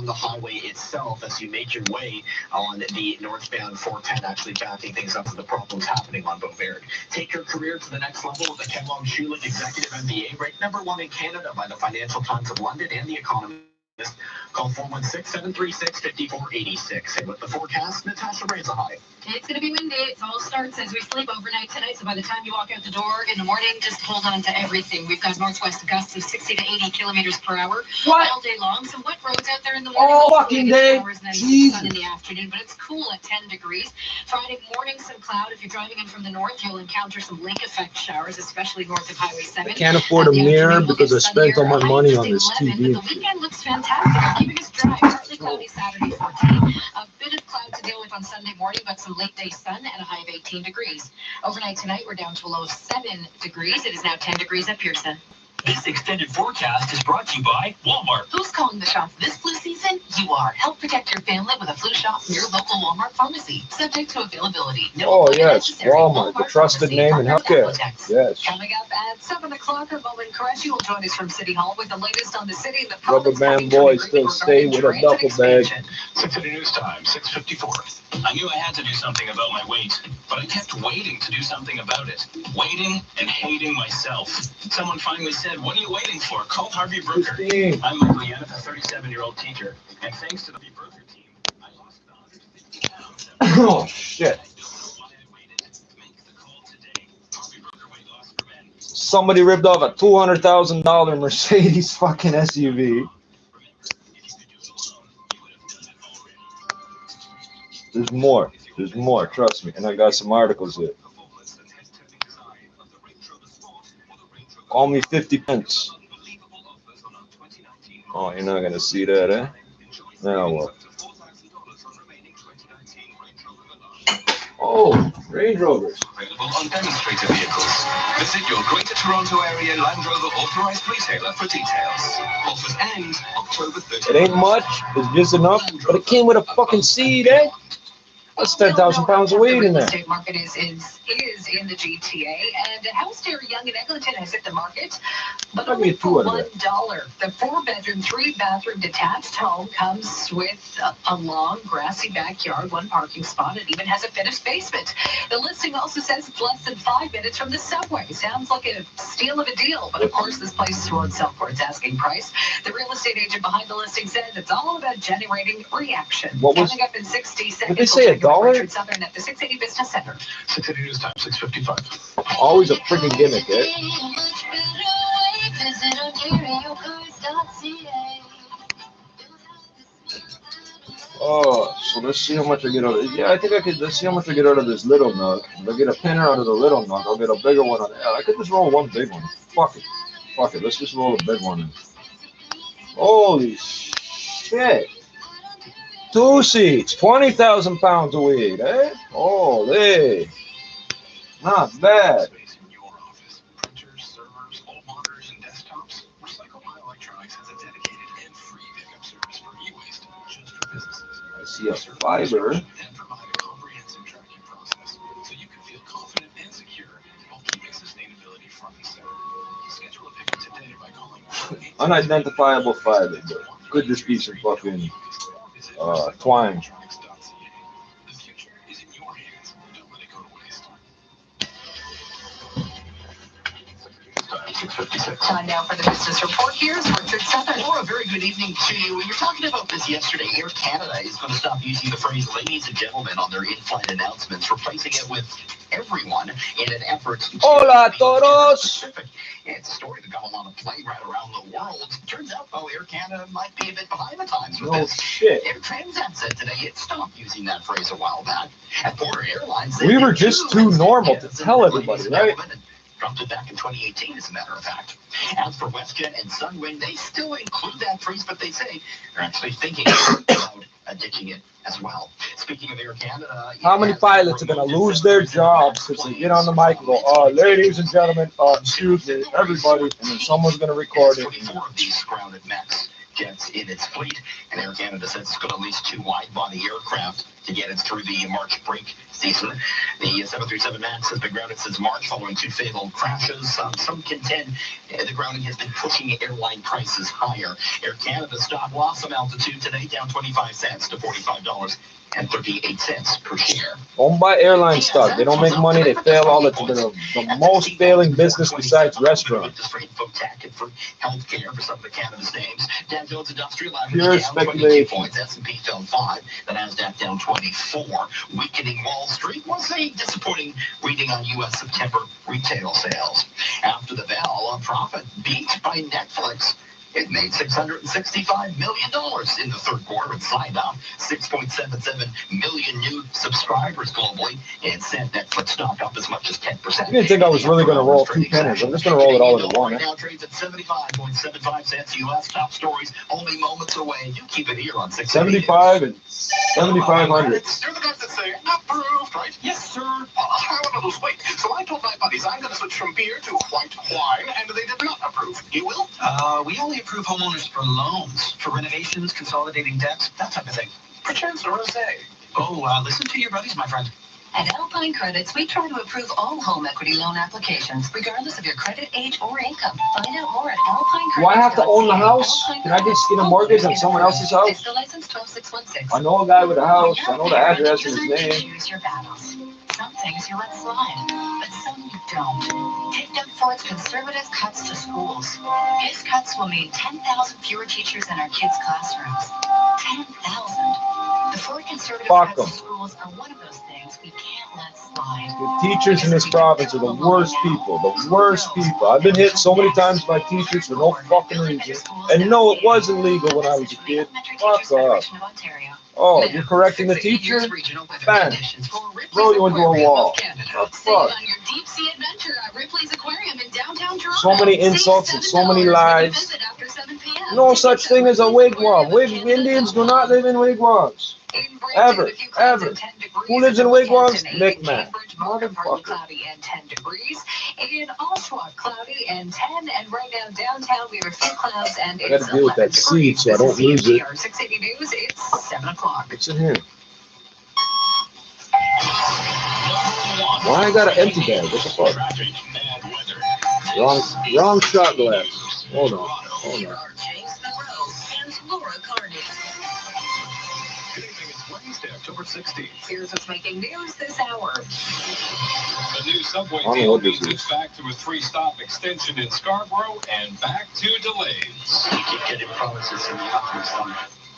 on the highway itself as you make your way on the northbound 410, actually backing things up to the problems happening on Beauvert. Take your career to the next level with the Kellogg Schulich Executive MBA, ranked #1 in Canada by the Financial Times of London and The Economist. Call 416-736-5486. And with the forecast, Natasha Braza, hi. It's going to be windy. It all starts as we sleep overnight tonight. So by the time you walk out the door in the morning, just hold on to everything. We've got northwest gusts of 60 to 80 kilometers per hour all day long. Some wet roads out there in the morning. All fucking day. And then sun in the afternoon, but it's cool at 10 degrees. Friday morning, some cloud. If you're driving in from the north, you'll encounter some lake effect showers, especially north of Highway 7. I can't afford a mirror because I spent all my money on this TV. But the weekend looks fantastic. Keeping us dry. Partly cloudy Saturday 14. A bit of cloud to deal with on Sunday morning, but some late day sun and a high of 18 degrees. Overnight tonight, we're down to a low of 7 degrees. It is now 10 degrees at Pearson. This extended forecast is brought to you by Walmart. Who's calling the shots this flu season? You are. Help protect your family with a flu shot from your local Walmart pharmacy. Subject to availability. No yes, Walmart, the trusted name in healthcare. Yes. Coming up at 7 o'clock, Roman Qureshi will join us from City Hall with the latest on the city and the Rubber band boys still stay with a duffel bag. 6 City News Time, 6:54. I knew I had to do something about my weight, but I kept waiting to do something about it. Waiting and hating myself. Someone finally said, "What are you waiting for? Call Harvey Brooker." I'm Michael Yannick, a 37-year-old teacher, and thanks to the Harvey Brooker team, I lost 150 pounds. Oh, shit. Somebody ripped off a $200,000 Mercedes fucking SUV. There's more. There's more, trust me. And I got some articles here. Call me 50 pence. Oh, you're not going to see that, eh? Now what? Oh, Range Rovers. Available on demonstrator vehicles. Visit your Greater Toronto Area Land Rover authorized retailer for details. Offers end October 30th. It ain't much. It's just enough. But it came with a fucking seed, eh? That's 10,000 pounds of weight in there. The estate market is in the GTA, and a house near Yonge and Eglinton has hit the market, but only for $1. The 4-bedroom, 3-bathroom detached home comes with a long, grassy backyard, 1 parking spot. It even has a finished basement. The listing also says it's less than 5 minutes from the subway. Sounds like a steal of a deal, but of course this place is won't sell for its asking price. The real estate agent behind the listing said it's all about generating reaction. Coming up in 60 seconds. Did they say $1? Southern at the 680 Business Center. 680 News Time, 6:55. Always a freaking gimmick, eh? Oh, so let's see how much I get out of it. Yeah, I think I could. Let's see how much I get out of this little nug. If I get a pinner out of the little nug, I'll get a bigger one. I could just roll one big one. Fuck it. Fuck it. Let's just roll a big one in. Holy shit. 2 seats, 20,000 pounds of weight, eh? Holy. Not bad. I see a fiber. Unidentifiable fiber, but could just be some fucking twine. Time now for the business report. Here's Richard Southern. Laura, very good evening to you. We were talking about this yesterday. Air Canada is going to stop using the phrase "ladies and gentlemen" on their in-flight announcements, replacing it with "everyone" in an effort to Hola, todos. It's a story that got a lot of play right around the world. Turns out, though, Air Canada might be a bit behind the times with this. Shit. Air Transat said today it stopped using that phrase a while back. At Porter Airlines, we were just too normal to tell everybody, right? Dropped it back in 2018, as a matter of fact. As for WestJet and Sunwing, they still include that phrase, but they say they're actually thinking about ditching it as well. Speaking of Air Canada, how many pilots are going to lose their jobs because they get on the mic and go, ladies and gentlemen, excuse me, everybody, and then someone's going to record it. 24 of these grounded mechs jets in its fleet, and Air Canada says it's got at least 2 wide-body aircraft to get it through the March break season. The 737 MAX has been grounded since March following 2 fatal crashes. Some contend the grounding has been pushing airline prices higher. Air Canada stock lost some altitude today, down 25 cents to $45.38 per share. Don't buy airline stock. They don't make money. They fail all the time. They're the most failing business besides restaurants. For infotech and for healthcare for some of the Canada's names. Dow Jones Industrial average Pure down 22 speculation. points. S&P fell 5. The Nasdaq down 24. Weakening Wall Street was a disappointing reading on U.S. September retail sales. After the bell, a profit beat by Netflix. It made $665 million in the third quarter and signed up 6.77 million new subscribers globally. It sent Netflix stock up as much as 10%. You didn't think I was really going to roll 2 pennies. I'm just going to roll it all into one. Now trades at 75.75 cents U.S. Top stories only moments away. You keep it here on 670. 75 and 7,500. You're the guys that say approved, right? Yes, sir. I want to lose weight, so I told my buddies I'm going to switch from beer to white wine, and they did not approve. You will? We only approve homeowners for loans, for renovations, consolidating debts, that type of thing. Perchance rosé. Oh, listen to your buddies, my friend. At Alpine Credits, we try to approve all home equity loan applications, regardless of your credit, age, or income. Find out more at Alpine Credits. Do I have to own the house? Can I just get a mortgage on someone else's house? It's the license 12616. I know a guy with a house. I know the address and his name. Choose your battles. Some things you let slide, but some you don't. Take Doug Ford's conservative cuts to schools. His cuts will mean 10,000 fewer teachers in our kids' classrooms. 10,000. The Ford conservative Fuck cuts to 'em. schools are one of those things we can't let slide. The teachers in this province are the worst people. The worst people. I've been hit so many times by teachers for no fucking reason. And no, it wasn't legal when I was a kid. Fuck off. Oh, you're correcting the teacher? Bang. Throw you into a wall. Oh, fuck. So many insults and so many lies. No such thing as a wigwam. Indians do not live in wigwams. Ever. Who lives in wigwams? Micmac. Motherfucker. Cloudy and 10 degrees. In Oshawa, cloudy and 10. And right now downtown we have a few clouds and I gotta deal with that seed so I don't lose it. 680 News, it's 7 o'clock. What's in here? Why I got an empty bag? What the fuck? Wrong shot glass. Hold on. Here are James Monroe and Laura Carney. Good evening, it's Wednesday, October 16th. Here's what's making news this hour. The new subway I don't know deal what this means is. it's back to a 3-stop extension in Scarborough and back to delays. You keep getting promises in the office.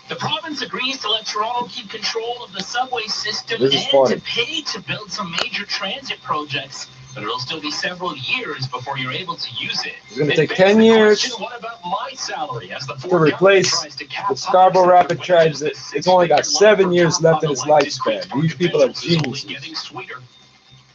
The province agrees to let Toronto keep control of the subway system This is and funny. to pay to build some major transit projects, but it'll still be several years before you're able to use it. It's gonna It take begs 10 the years question, what about my salary as the to Ford replace government tries to cap the Scarborough public Rapid sector wages Transit. to It's only got 7 years top left in its unelected lifespan. Queen's These Park people are officials is only geniuses. getting sweeter.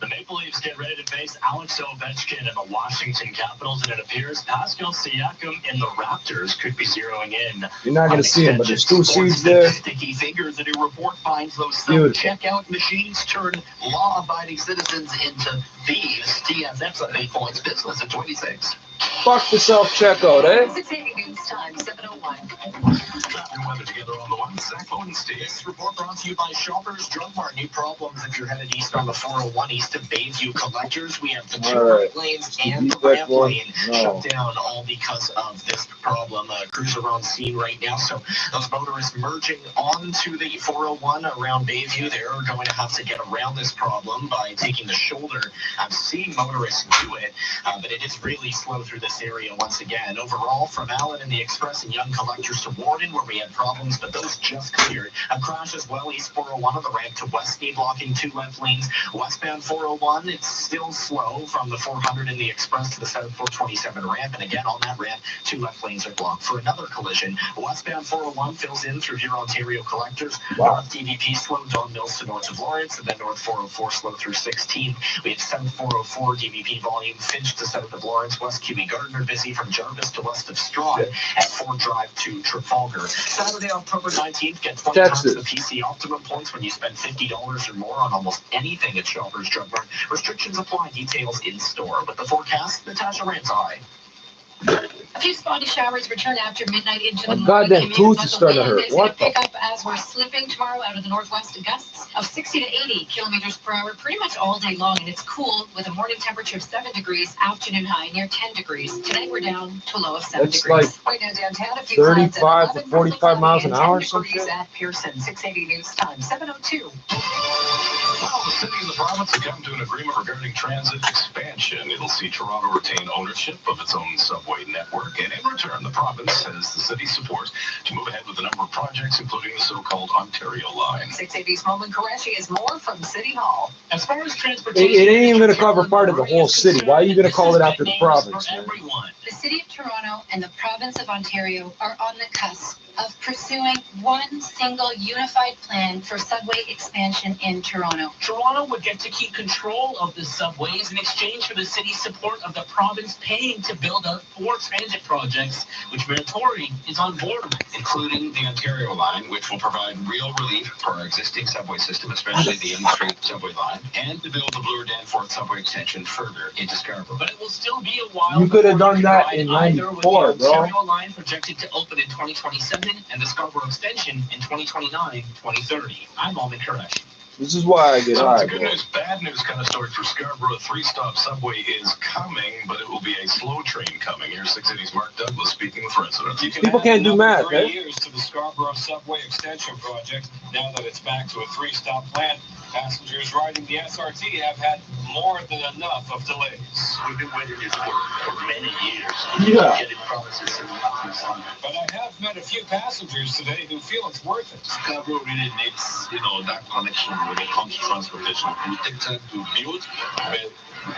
The Maple Leafs get ready to face Alex Ovechkin and the Washington Capitals, and it appears Pascal Siakam and the Raptors could be zeroing in. You're not gonna see them, but there's 2 seeds there. Sticky fingers. A new report finds those Dude. self-checkout machines turn law-abiding citizens into thieves. TSF's on 8 points business at 26. Fuck the self-checkout, eh? 680 News Time, 7:01. Traffic and weather together on the one. Zach Bodenstein. This report brought to you by Shoppers Drug Mart. New problems if you're headed east on the 401 east of Bayview. Collectors, we have the two All right. right lanes and the That ramp one? lane No. shut down, all because of this problem. Crews are on scene right now, so those motorists merging onto the 401 around Bayview, they're going to have to get around this problem by taking the shoulder. I'm seeing motorists do it, but it is really slow through this area once again. Overall, from Allen and the Express and Young Collectors to Warden, where we had problems, but those just cleared. A crash as well, East 401 on the ramp to Westgate, blocking 2 left lanes. Westbound 401, it's still slow from the 400 in the Express to the South 427 ramp, and again on that ramp, 2 left lanes are blocked for another collision. Westbound 401 fills in through your Ontario Collectors. Wow. North DVP slow, Don Mills to north of Lawrence, and then North 404 slow through 16. We have South 404 DVP volume, Finch to south of Lawrence, West QB Gardner busy from Jarvis to west of Strawn, and Ford Drive to Trafalgar. Saturday, October 19th, get 20 Texas. times the PC Optimum points when you spend $50 or more on almost anything at Shoppers Drug Mart. Restrictions apply, details in store. But the forecast, Natasha Rantai. A few spotty showers return after midnight into the My morning. goddamn commute, tooth but is the starting to wind hurt. is going What to pick the? up as we're sleeping tomorrow out of the northwest. Gusts of 60 to 80 kilometers per hour pretty much all day long, and it's cool with a morning temperature of 7 degrees, afternoon high near 10 degrees. Tonight we're down to a low of 7 That's degrees. like Right now downtown, a few 35 to clouds 45 miles an hour or 10 some degrees shit. at Pearson. 680 News Time, 7:02. Well, the city and the province have come to an agreement regarding transit expansion. It'll see Toronto retain ownership of its own subway network, and in return, the province has the city's support to move ahead with a number of projects, including the so-called Ontario line. 680's Moment Qureshi is more from City Hall. As far as transportation, It ain't even going to cover part of the whole city. Why are you going to call it after the province, man? The City of Toronto and the Province of Ontario are on the cusp of pursuing one single unified plan for subway expansion in Toronto. Toronto would get to keep control of the subways in exchange for the city's support of the province paying to build out 4 transit projects, which Mayor Tory is on board with. Including the Ontario line, which will provide real relief for our existing subway system, especially the in-street subway line, and to build the Bloor Danforth subway extension further into Scarborough. But it will still be a while. You could have before done you that can in ride either, 94, with the bro. Ontario line projected to open in 2027 and the Scarborough extension in 2029-2030. I'm Almond Qureshi. This is why I get So it's high, a good bro. news, bad news kind of story for Scarborough. A 3-stop subway is coming, but it will be a slow train coming. Here's 680's Mark Douglas speaking with residents. People can't do math, eh? 3 years to the Scarborough Subway Extension Project. Now that it's back to a 3-stop plan, passengers riding the SRT have had more than enough of delays. We've been waiting this for many years. Yeah. Getting promises to nothing son. But I have met a few passengers today who feel it's worth it. Scarborough really needs, that connection when it comes to transportation. It will take time to build, but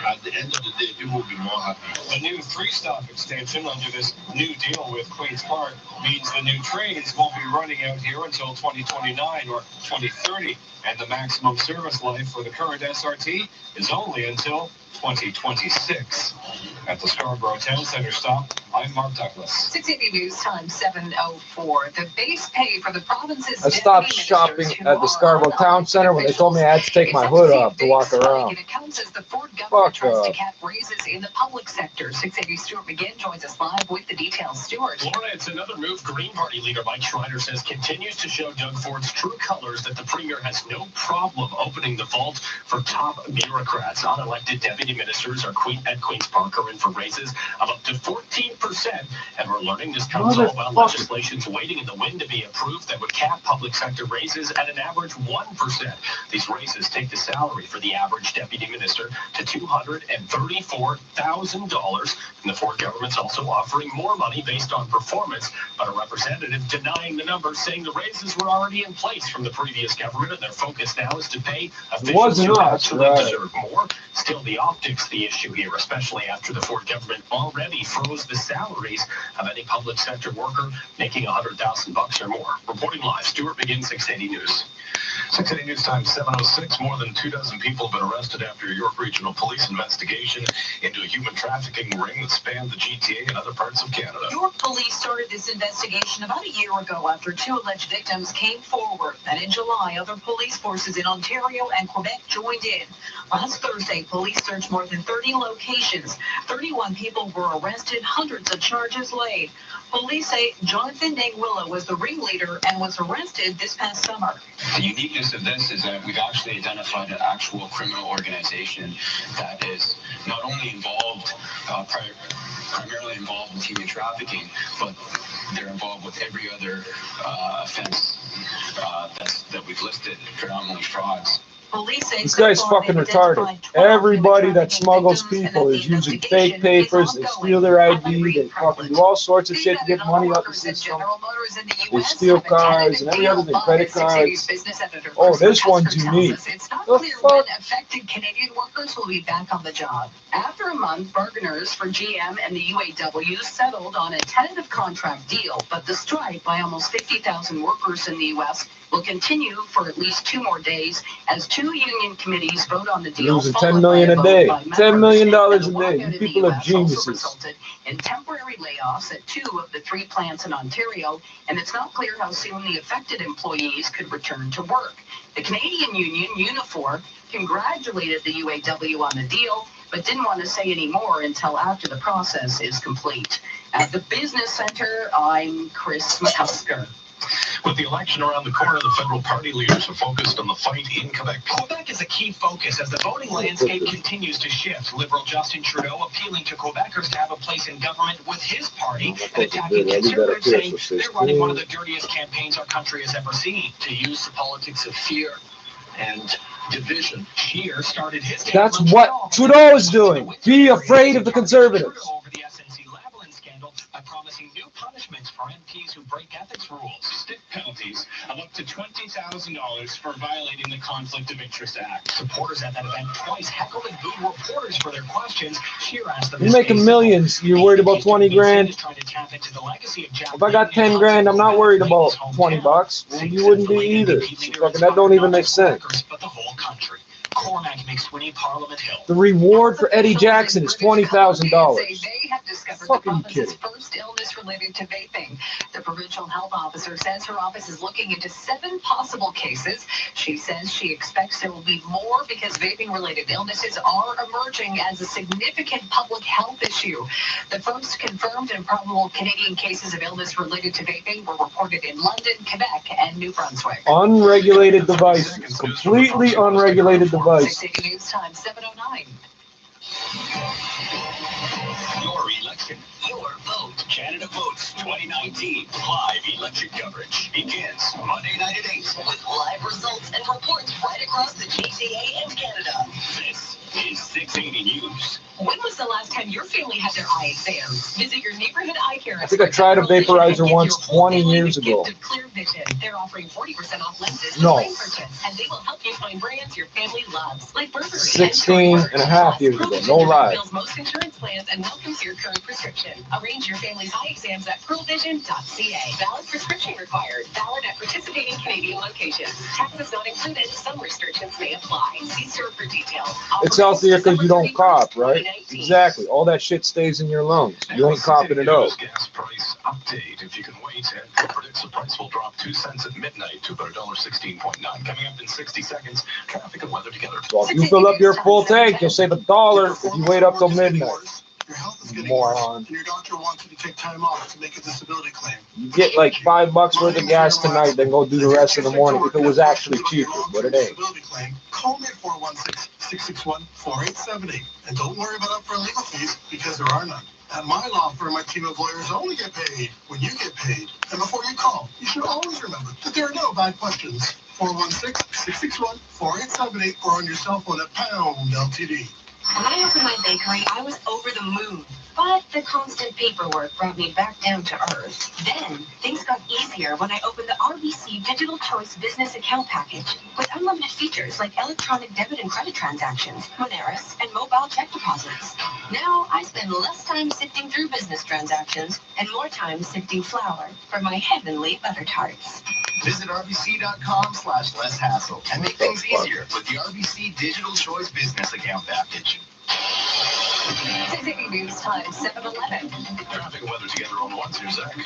at the end of the day, people will be more happy. The new 3-stop extension under this new deal with Queen's Park means the new trains won't be running out here until 2029 or 2030, and the maximum service life for the current SRT is only until 2026. At the Scarborough Town Centre stop, I'm Mark Douglas. 680 News Time, 7:04. The base pay for the province's I stopped shopping at the Scarborough Town Centre when they told me I had to take my hood off to walk around. It counts as the Ford government Fuck tries to up. cap raises in the public sector. 680 Stuart McGinn joins us live with the details. Stuart. Laura, it's another move Green Party leader Mike Schreiner says continues to show Doug Ford's true colors, that the premier has no problem opening the vault for top bureaucrats. Unelected deputy ministers at Queen's Park are in for raises of up to 14%. And we're learning this comes all while legislation's waiting in the wind to be approved that would cap public sector raises at an average 1%. These raises take the salary for the average deputy minister to $234,000. And the Ford government's also offering more money based on performance, but a representative denying the numbers, saying the raises were already in place from the previous government, and their focus now is to pay officials who actually deserve more. Still, the optics the issue here, especially after the Ford government already froze the salaries of any public sector worker making $100,000 or more. Reporting live, Stuart McGinn, 680 News. 680 News Time, 7:06. More than 24 people have been arrested after a York Regional Police investigation into a human trafficking ring that spanned the GTA and other parts of Canada. York police started this investigation about a year ago after 2 alleged victims came forward. And in July, other police forces in Ontario and Quebec joined in. Last Thursday, police searched more than 30 locations. 31 people were arrested, hundreds of charges laid. Police say Jonathan Nagwilla was the ringleader and was arrested this past summer. The uniqueness of this is that we've actually identified an actual criminal organization that is not only involved, primarily involved with human trafficking, but they're involved with every other offense that we've listed, predominantly frauds. Police say This guy's fucking retarded. Everybody that smuggles people is using fake papers. They steal their ID. They fucking do all sorts of shit to get money out of the system. They steal cars and every other thing, credit cards. Oh, this one's unique. It's not The clear when fuck? affected Canadian workers will be back on the job. After a month, bargainers for GM and the UAW settled on a tentative contract deal, but the strike by almost 50,000 workers in the U.S. will continue for at least 2 more days as 2 union committees vote on the deal. Losing $10 million a day. $10 million a day. You people are geniuses. Resulted in temporary layoffs at 2 of the 3 plants in Ontario, and it's not clear how soon the affected employees could return to work. The Canadian union, Unifor, congratulated the UAW on the deal, but didn't want to say any more until after the process is complete. At the Business Center, I'm Chris McCusker. With the election around the corner, the federal party leaders are focused on the fight in Quebec. Quebec is a key focus as the voting landscape continues to shift. Liberal Justin Trudeau appealing to Quebecers to have a place in government with his party and attacking conservatives, saying they're running one of the dirtiest campaigns our country has ever seen. To use the politics of fear and division, Scheer started his That's what Trudeau is doing. Be afraid of the Conservatives. Over the SNC-Lavalin scandal by promising new punishments for MPs who break ethics rules. Stick penalties of up to $20,000 for violating the Conflict of Interest Act. Supporters at that event twice heckled and booed reporters for their questions. Scheer asked them. You're making millions. You're worried about 20 grand. If I got 10 grand, I'm not worried about 20 bucks. Well, you wouldn't be either. Fucking, that don't even make sense. But the whole country. Cormac McSweeney, Parliament Hill. The reward for Eddie Jackson is $20,000. They have discovered Fucking the province's kidding. first illness related to vaping. The provincial health officer says her office is looking into 7 possible cases. She says she expects there will be more because vaping-related illnesses are emerging as a significant public health issue. The first confirmed and probable Canadian cases of illness related to vaping were reported in London, Quebec, and New Brunswick. Unregulated devices. Completely unregulated devices. 680 News Time, 7:09. Your election, your vote. Canada Votes 2019 live election coverage begins Monday night at 8 With live results and reports right across the GTA and Canada. This is 680 News. When was the last time your family had their eye exam? Visit your neighborhood eye care. I think I tried a vaporizer once 20 years ago. Clear Vision. They're offering 40% off lenses No. with purchase, and they will help you find brands your family loves, like Burberry. 16 and a half years ago. No lie. Bills most insurance plans and welcomes your current prescription. Arrange your family's eye exams at pearlvision.ca. Valid prescription required. Valid at participating Canadian locations. Taxes not included. Some restrictions may apply. See store for details. It's healthier because you don't cop, right? Exactly. All that shit stays in your lungs. You ain't copping it out. Gas price update. If you can wait, and predicts the price will drop 2 cents at midnight to about $1.16.9. Coming up in 60 seconds, traffic and weather together. Well, if you fill up your full tank, you'll save $1 if you wait up till midnight. Your health is getting Moron. worse, and your doctor wants you to take time off to make a disability claim. You get like $5 worth of gas tonight, then go do the rest of the morning if it was actually cheaper, but it ain't. Disability claim, call me at 416-661-4878. And don't worry about upfront legal fees, because there are none. At my law firm, my team of lawyers only get paid when you get paid. And before you call, you should always remember that there are no bad questions. 416-661-4878 or on your cell phone at Pound LTD. When I opened my bakery, I was over the moon. But the constant paperwork brought me back down to earth. Then, things got easier when I opened the RBC Digital Choice Business Account Package with unlimited features like electronic debit and credit transactions, Moneris, and mobile check deposits. Now, I spend less time sifting through business transactions and more time sifting flour for my heavenly butter tarts. Visit rbc.com/less hassle and make things easier with the RBC Digital Choice Business Account Package. 680 News Time, 7:11. Traffic and weather together on ones here, Zach.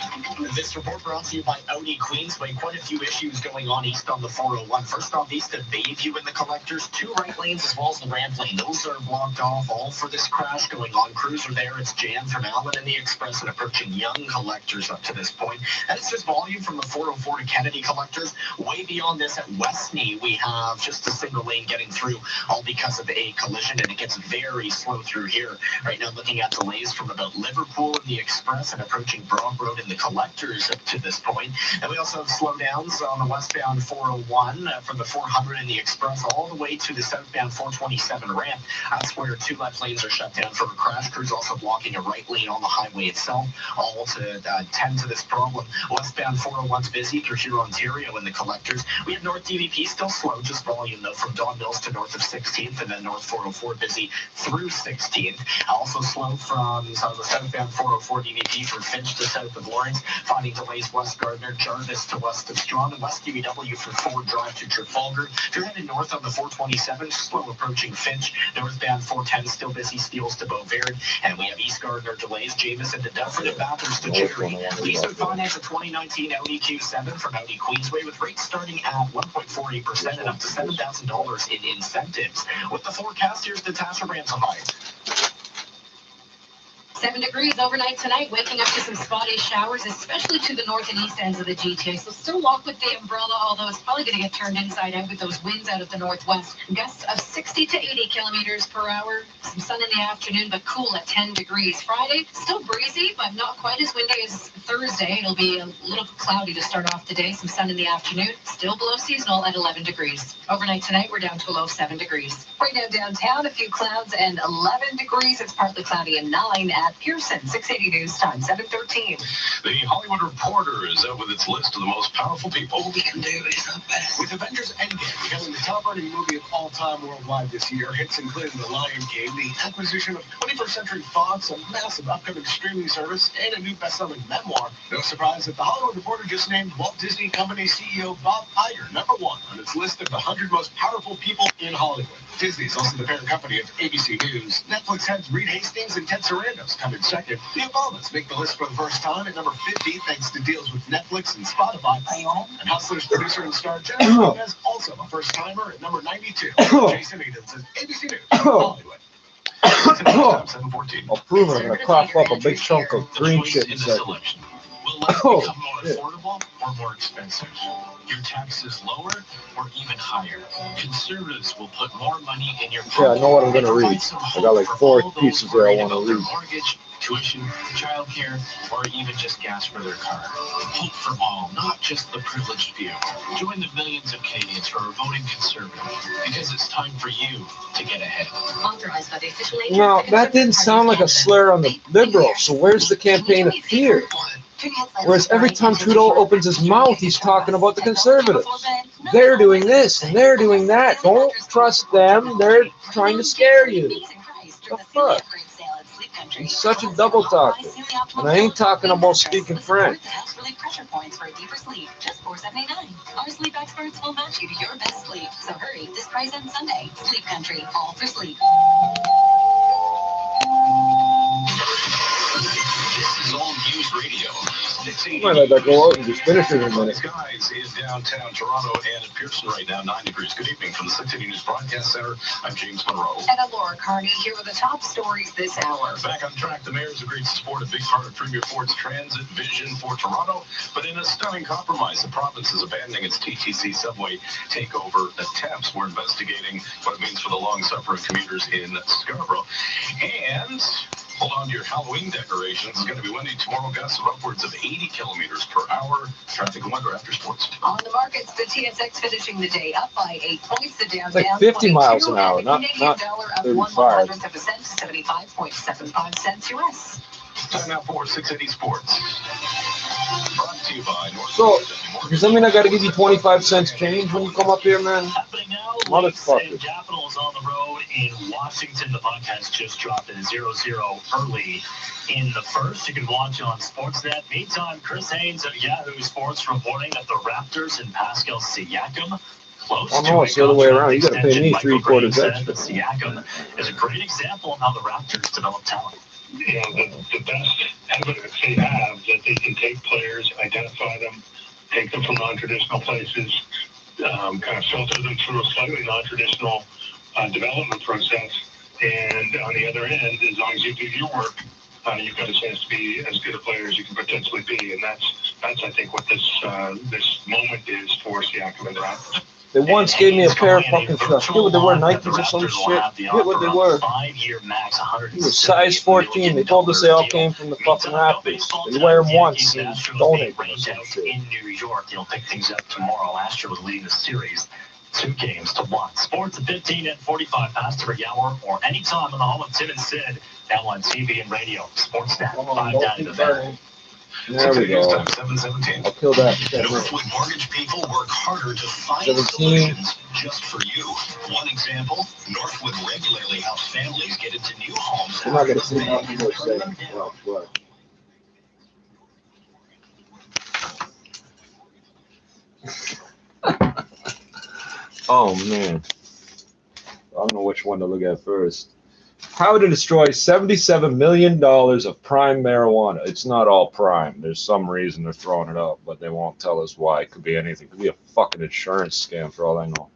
This report brought to you by Audi Queensway. Quite a few issues going on east on the 401. First off, east of Bayview in the collectors, 2 right lanes as well as the ramp lane. Those are blocked off, all for this crash going on. Crews are there. It's jammed from Allen and the Express and approaching Young collectors up to this point. And it's just volume from the 404 to Kennedy collectors. Way beyond this at Westney, we have just a single lane getting through, all because of a collision, and it gets very slow through here. Right now, looking at delays from about Liverpool in the Express and approaching Broad Road in the collectors up to this point. And we also have slowdowns on the westbound 401 from the 400 in the Express all the way to the southbound 427 ramp. That's where 2 left lanes are shut down for a crash. Crews also blocking a right lane on the highway itself, all to tend to this problem. Westbound 401's busy through here, Ontario in the collectors. We have North DVP still slow, just volume though, from Don Mills to north of 16th, and then North 404 busy through 16th. Also slow from the southbound 404 DVP from Finch to south of Lawrence, finding delays west Gardner, Jarvis to west of Strong, and west DVW from Ford Drive to Trafalgar. If you're headed north on the 427, slow approaching Finch. Northbound 410 still busy, Steeles to Beauvert, and we have East Gardner delays, Jameson to Dufferin, and Bathurst to Cherry. Leasewood finance a 2019 Audi Q7 from Audi Queensway with rates starting at 1.48% and up to $7,000 in incentives. With the forecast, here's Natasha Ramsahide. 7 degrees overnight tonight, waking up to some spotty showers, especially to the north and east ends of the GTA. So still walk with the umbrella, although it's probably going to get turned inside out with those winds out of the northwest. Gusts of 60 to 80 kilometers per hour. Some sun in the afternoon, but cool at 10 degrees. Friday, still breezy, but not quite as windy as Thursday. It'll be a little cloudy to start off the day. Some sun in the afternoon, still below seasonal at 11 degrees. Overnight tonight, we're down to a low 7 degrees. Right now downtown, a few clouds and 11 degrees. It's partly cloudy and 9 at Pearson. 680 News Time, 7:13. The Hollywood Reporter is out with its list of the most powerful people. We can do this up better. With Avengers Endgame becoming the top-earning movie of all time worldwide this year, hits including The Lion King, the acquisition of 21st Century Fox, a massive upcoming streaming service, and a new best-selling memoir. No surprise that the Hollywood Reporter just named Walt Disney Company CEO Bob Iger #1 on its list of the 100 most powerful people in Hollywood. Disney is also the parent company of ABC News. Netflix heads Reed Hastings and Ted Sarandos come in second. The Obamas make the list for the first time at number 50 thanks to deals with Netflix and Spotify. And Hustlers producer and star Jennifer Lopez also a first-timer at number 92. Jason Eden says ABC News, Hollywood. 7:14. I'll prove it. I'm going to cough up a big chunk of green shit in a second. Will life become more affordable or more expensive? Your taxes lower or even higher? Conservatives will put more money in your pocket. Yeah, I know what I'm going to read. I got like 4 pieces there I want to read. Mortgage, tuition, childcare, or even just gas for their car. Hope for all, not just the privileged few. Join the millions of Canadians who are voting Conservative because it's time for you to get ahead. Authorized by the official agent. Now, that didn't sound like a slur on the Liberals, so where's the campaign of fear? Whereas every time Trudeau opens his mouth, he's talking about the Conservatives. They're doing this and they're doing that. Don't trust them. They're trying to scare you. The fuck? He's such a double talker. And I ain't talking about speaking French. Just $4.79. Our sleep experts will match you to your best sleep. So hurry, this price ends Sunday. Sleep Country, all for sleep. This is All News Radio. I might let that go out and just finish it in a minute. Skies in downtown Toronto and at Pearson right now, 9 degrees. Good evening from the 680 News Broadcast Center. I'm James Monroe. And I'm Laura Carney. Here are the top stories this hour. Back on track, the mayor's agreed to support a big part of Premier Ford's transit vision for Toronto, but in a stunning compromise, the province is abandoning its TTC subway takeover attempts. We're investigating what it means for the long-suffering commuters in Scarborough. And hold on to your Halloween decorations. It's going to be windy tomorrow, gusts of upwards of 80 kilometers per hour. Traffic and weather after sports. On the markets, the TSX finishing the day up by 8 points. The Dow It's like down 50 miles 22, an hour, and the not Canadian dollar up 35. 1/100th of a cent to 75.75 US. Time now for 680 Sports. Brought to you by North. So, does that mean I got to give you 25 cents change when you come up here, man? Happening now, Motherfucker. Leafs and Capitals on the road in Washington. The podcast just dropped at 0-0 early in the first. You can watch on Sportsnet. Meantime, Chris Haynes of Yahoo Sports reporting that the Raptors and Pascal Siakam close Oh, to no, a it's the other way contract around. You gotta pay extension. me Michael 3/4 Green said extra. that Siakam is a great example of how the Raptors develop talent. You know, the best evidence they have that they can take players, identify them, take them from non-traditional places, kind of filter them through a slightly non-traditional development process. And on the other end, as long as you do your work, you've got a chance to be as good a player as you can potentially be. And that's I think, what this moment is for Siakam and the Raptors. They once gave me a pair of fucking stuff. Get what they were, Nikes or some shit. Get what they were. 5-year max, He was size 14. They told us they all came from the fucking Raptors. They wear them once and donate them or some shit. In New York, they'll pick things up tomorrow. Last year was leading the series 2-1. Sports at 15 and 45 past every hour or anytime on the home of Tim and Sid. Now on TV and radio. Sportsnet. 5 down to the bell. There we go. 7:17. I'll kill that. Northwood Mortgage people work harder to find 17. solutions just for you. One example, Northwood regularly helps families get into new homes. I'm not going to see nothing more saying. Well, what? Oh, man. I don't know which one to look at first. How to destroy $77 million of prime marijuana. It's not all prime. There's some reason they're throwing it up, but they won't tell us why. It could be anything. It could be a fucking insurance scam for all I know.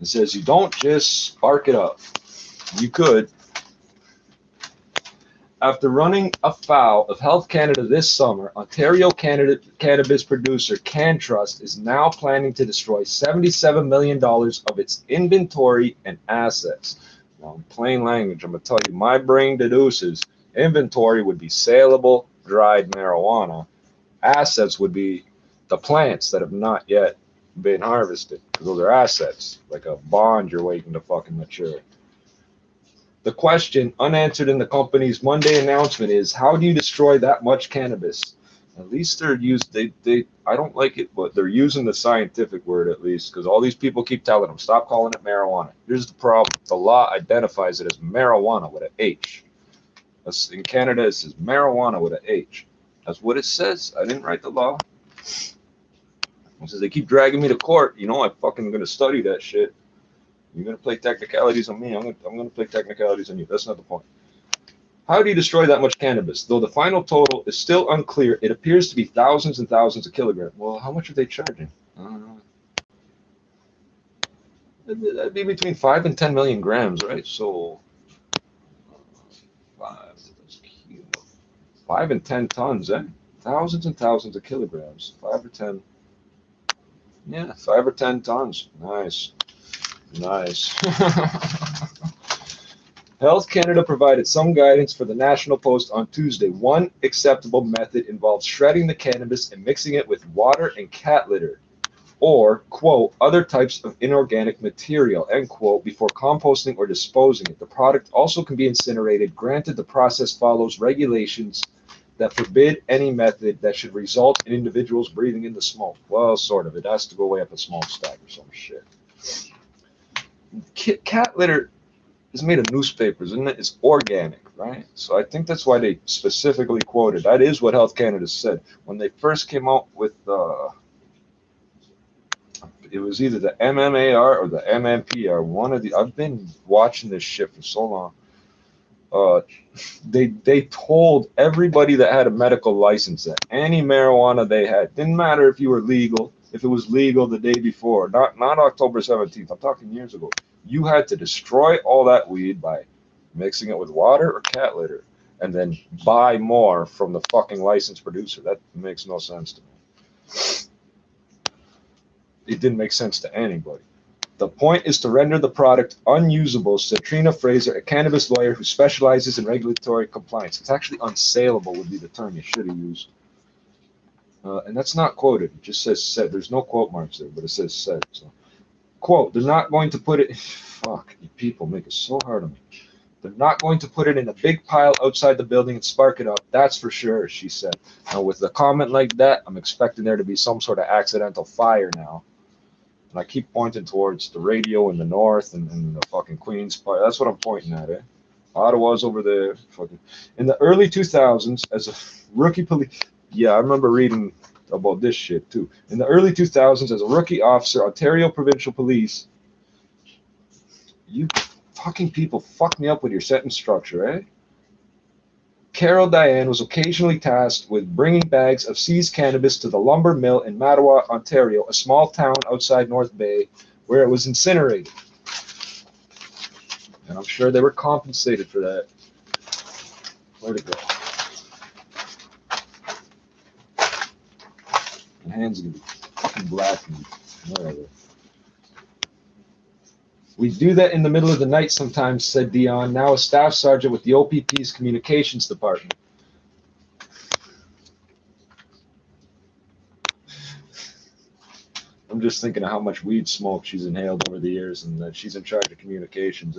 It says you don't just spark it up. You could. After running afoul of Health Canada this summer, Ontario cannabis producer CanTrust is now planning to destroy $77 million of its inventory and assets. Now, in plain language, I'm going to tell you, my brain deduces inventory would be saleable, dried marijuana. Assets would be the plants that have not yet been harvested. Those are assets, like a bond you're waiting to fucking mature. The question unanswered in the company's Monday announcement is, how do you destroy that much cannabis? At least they're I don't like it, but they're using the scientific word at least, because all these people keep telling them, stop calling it marijuana. Here's the problem. The law identifies it as marijuana with an H. In Canada, it says marijuana with an H. That's what it says. I didn't write the law. It says they keep dragging me to court. You know, I'm fucking going to study that shit. You're going to play technicalities on me. I'm going to play technicalities on you. That's not the point. How do you destroy that much cannabis? Though the final total is still unclear, it appears to be thousands and thousands of kilograms. Well, how much are they charging? That'd be between 5 and 10 million grams, right? So 5 and 10 tons, eh? Thousands and thousands of kilograms. 5 or 10. Yeah, 5 or 10 tons. Nice. Nice. Health Canada provided some guidance for the National Post on Tuesday. One acceptable method involves shredding the cannabis and mixing it with water and cat litter, or, quote, other types of inorganic material, end quote, before composting or disposing it. The product also can be incinerated, granted the process follows regulations that forbid any method that should result in individuals breathing in the smoke. Well, sort of. It has to go way up a smokestack or some shit. Cat litter is made of newspapers, isn't it? It's organic, right? So I think that's why they specifically quoted. That is what Health Canada said. When they first came out with, it was either the MMAR or the MMPR, one of the, I've been watching this shit for so long. They told everybody that had a medical license that any marijuana they had, didn't matter if you were legal, if it was legal the day before, not October 17th, I'm talking years ago, you had to destroy all that weed by mixing it with water or cat litter and then buy more from the fucking licensed producer. That makes no sense to me. It didn't make sense to anybody. The point is to render the product unusable, said Trina Fraser, a cannabis lawyer who specializes in regulatory compliance. It's actually unsaleable would be the term you should have used. And that's not quoted. It just says said. There's no quote marks there, but it says said. So, quote, they're not going to put it, fuck, you people make it so hard on me. They're not going to put it in a big pile outside the building and spark it up. That's for sure, she said. Now, with a comment like that, I'm expecting there to be some sort of accidental fire now. And I keep pointing towards the radio in the north and the fucking Queen's Park. That's what I'm pointing at, eh? Ottawa's over there. Fucking. In the early 2000s, as a rookie police... Yeah, I remember reading about this shit, too. In the early 2000s, as a rookie officer, Ontario Provincial Police... You fucking people fuck me up with your sentence structure, eh? Carol Diane was occasionally tasked with bringing bags of seized cannabis to the lumber mill in Mattawa, Ontario, a small town outside North Bay, where it was incinerated. And I'm sure they were compensated for that. Where'd it go? My hands are gonna be fucking black and whatever. We do that in the middle of the night sometimes, said Dion, now a staff sergeant with the OPP's communications department. I'm just thinking of how much weed smoke she's inhaled over the years and that she's in charge of communications.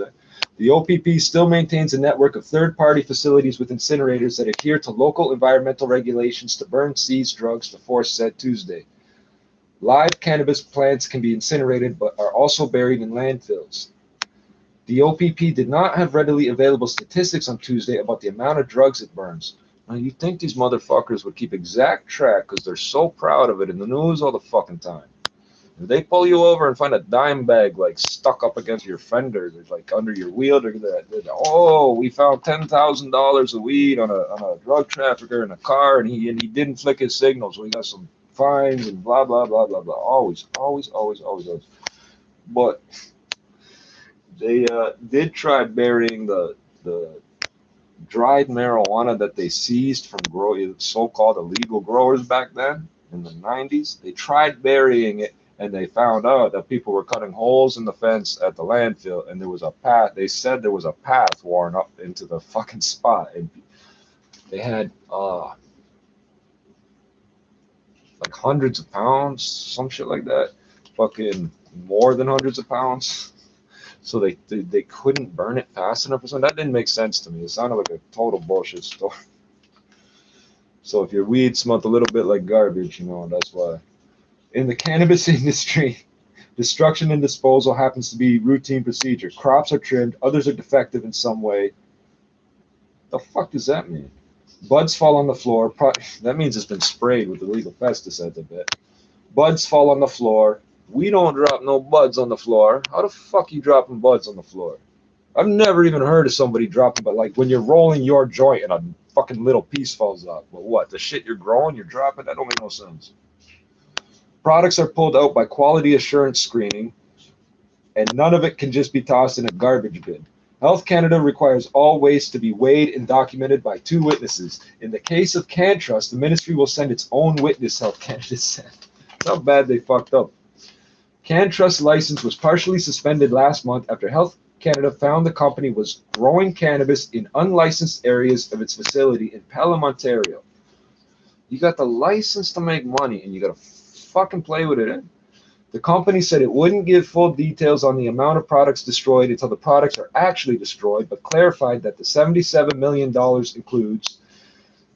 The OPP still maintains a network of third-party facilities with incinerators that adhere to local environmental regulations to burn seized drugs, the force said Tuesday. Live cannabis plants can be incinerated but are also buried in landfills. The OPP did not have readily available statistics on Tuesday about the amount of drugs it burns. Now, you'd think these motherfuckers would keep exact track because they're so proud of it in the news all the fucking time. If they pull you over and find a dime bag like stuck up against your fender, there's like under your wheel, they're oh, we found $10,000 of weed on a drug trafficker in a car, and he didn't flick his signal, so we got some fines and blah blah blah blah blah. Always. But they did try burying the dried marijuana that they seized from so-called illegal growers back then in the 90s. They tried burying it, and they found out that people were cutting holes in the fence at the landfill, and there was a path. They said there was a path worn up into the fucking spot, and they had like hundreds of pounds, some shit like that, fucking more than hundreds of pounds. So they couldn't burn it fast enough or something. That didn't make sense to me. It sounded like a total bullshit story. So if your weed smelled a little bit like garbage, you know, that's why. In the cannabis industry, destruction and disposal happens to be routine procedure. Crops are trimmed, others are defective in some way. The fuck does that mean? Buds fall on the floor. That means it's been sprayed with illegal pesticides, I bet. Buds fall on the floor. We don't drop no buds on the floor. How the fuck you dropping buds on the floor? I've never even heard of somebody dropping, but like when you're rolling your joint and a fucking little piece falls out. But what? The shit you're growing, you're dropping? That don't make no sense. Products are pulled out by quality assurance screening, and none of it can just be tossed in a garbage bin. Health Canada requires all waste to be weighed and documented by 2 witnesses. In the case of CanTrust, the ministry will send its own witness, Health Canada said. How bad they fucked up. CanTrust's license was partially suspended last month after Health Canada found the company was growing cannabis in unlicensed areas of its facility in Pelham, Ontario. You got the license to make money, and you got to fucking play with it, eh? The company said it wouldn't give full details on the amount of products destroyed until the products are actually destroyed, but clarified that the $77 million includes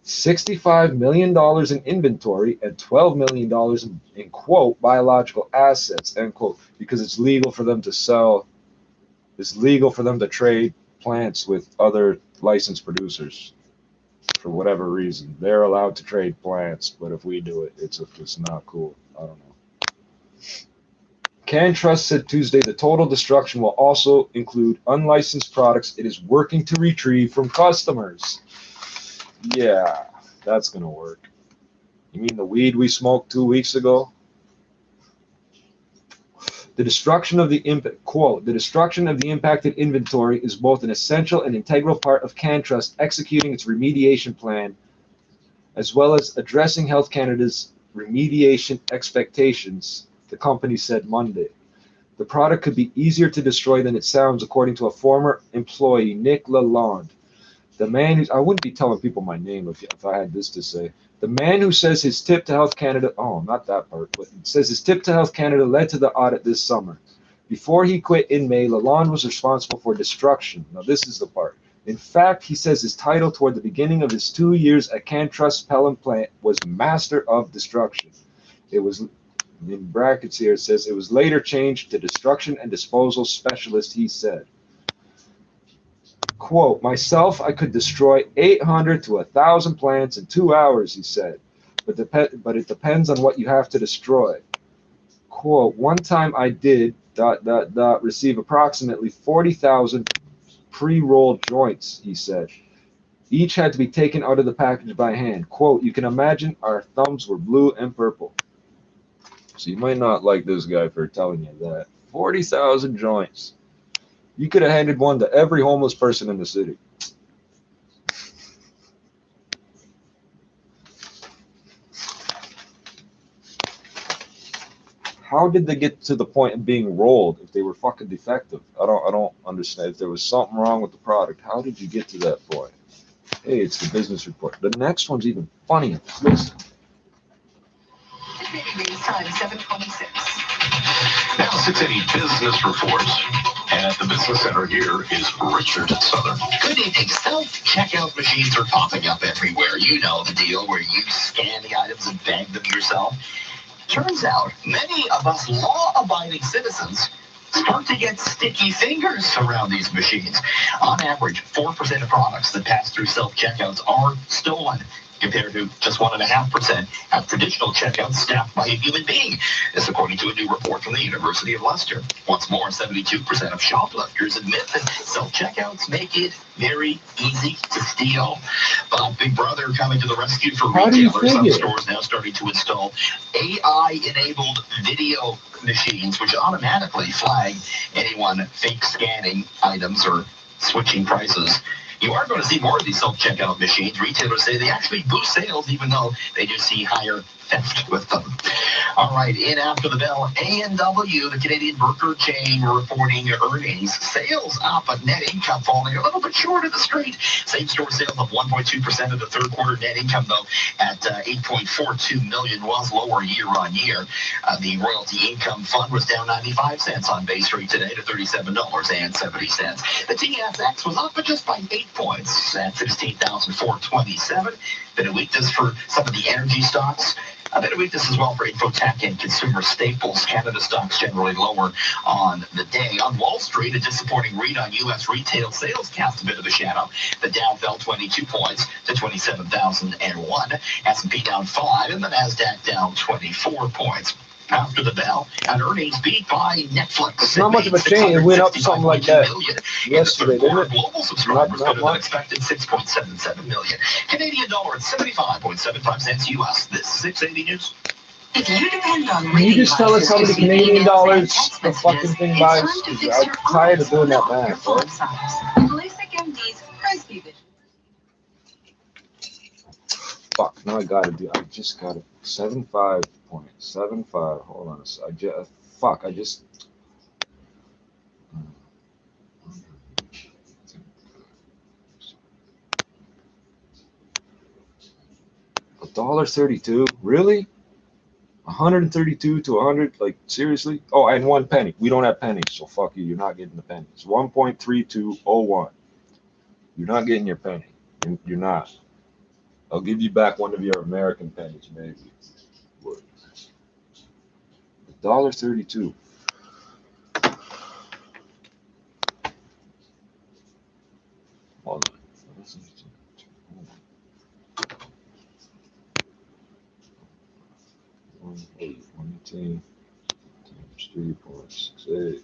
$65 million in inventory and $12 million in quote, biological assets, end quote, because it's legal for them to sell, it's legal for them to trade plants with other licensed producers for whatever reason. They're allowed to trade plants, but if we do it, it's not cool. I don't know. CanTrust said Tuesday the total destruction will also include unlicensed products it is working to retrieve from customers. Yeah, that's going to work. You mean the weed we smoked 2 weeks ago? The destruction of the quote, the destruction of the impacted inventory is both an essential and integral part of CanTrust executing its remediation plan, as well as addressing Health Canada's remediation expectations, the company said Monday. The product could be easier to destroy than it sounds, according to a former employee, Nick Lalonde. The man who, I wouldn't be telling people my name if I had this to say. The man who says his tip to Health Canada, oh, not that part, but says his tip to Health Canada led to the audit this summer. Before he quit in May, Lalonde was responsible for destruction. Now, this is the part. In fact, he says his title toward the beginning of his 2 years at CanTrust Pelham plant was Master of Destruction. It was, in brackets here, it says, it was later changed to Destruction and Disposal Specialist, he said. Quote, myself, I could destroy 800 to 1,000 plants in 2 hours, he said, but it depends on what you have to destroy. Quote, one time I did, receive approximately 40,000 pre-rolled joints, he said. Each had to be taken out of the package by hand. Quote, you can imagine our thumbs were blue and purple. So you might not like this guy for telling you that. 40,000 joints. You could have handed one to every homeless person in the city. How did they get to the point of being rolled if they were fucking defective? I don't understand. If there was something wrong with the product, how did you get to that point? Hey, it's the business report. The next one's even funnier. Listen. Time 7:26. Now 680 Business Report. And at the Business Center here is Richard Southern. Good evening. Self-checkout machines are popping up everywhere. You know the deal where you scan the items and bag them yourself. Turns out many of us law-abiding citizens start to get sticky fingers around these machines. On average, 4% of products that pass through self-checkouts are stolen, compared to just 1.5% at traditional checkouts staffed by a human being. This according to a new report from the University of Leicester. Once more, 72% of shoplifters admit that self-checkouts make it very easy to steal. But Big Brother coming to the rescue for retailers. Some stores now starting to install AI-enabled video machines, which automatically flag anyone fake scanning items or switching prices. You are going to see more of these self-checkout machines. Retailers say they actually boost sales, even though they do see higher theft with them. All right, in after the bell, A&W, the Canadian burger chain, reporting earnings. Sales up, but net income falling a little bit short of the street. Same-store sales of 1.2% of the third quarter. Net income, though, at $8.42 million was lower year-on-year. The royalty income fund was down 95 cents on base rate today to $37.70. The TSX was up, but just by 8 points at 16,427. Bit of weakness for some of the energy stocks. A bit of weakness as well for Infotech and consumer staples. Canada stocks generally lower on the day. On Wall Street, a disappointing read on U.S. retail sales cast a bit of a shadow. The Dow fell 22 points to 27,001. S&P down 5, and the Nasdaq down 24 points. After the bell, an earnings beat by Netflix. It's not much of a change. It went up something like that yesterday, didn't it? Global subscribers better than expected, 6.77 million. Canadian dollar at 75.75 cents U.S. This is 680 News. If you depend on Can you just tell us how many Canadian dollars the fucking thing buys? I'm tired of doing that math, bro. Fuck, now I just gotta 75.75. Hold on a second. I just. $1.32? Really? 132 to 100? Like, seriously? Oh, and 1 penny. We don't have pennies, so fuck you. You're not getting the pennies. 1.3201. You're not getting your penny. You're not. I'll give you back one of your American pennies, maybe. $1.32. Hold on. 118 times 3.68.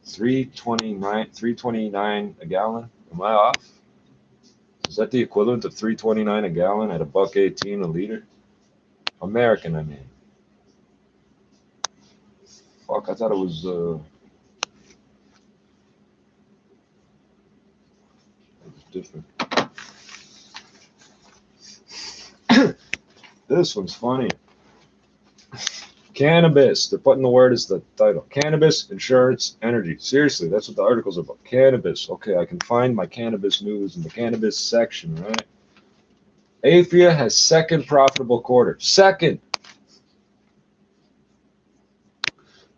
$3.29 a gallon. Am I off? Is that the equivalent of $3.29 a gallon at $1.18 a liter? American, I mean. Fuck, I thought it was different. This one's funny. Cannabis. They're putting the word as the title. Cannabis, insurance, energy. Seriously, that's what the article's about. Cannabis. Okay, I can find my cannabis news in the cannabis section, right? Aphria has second profitable quarter. Second.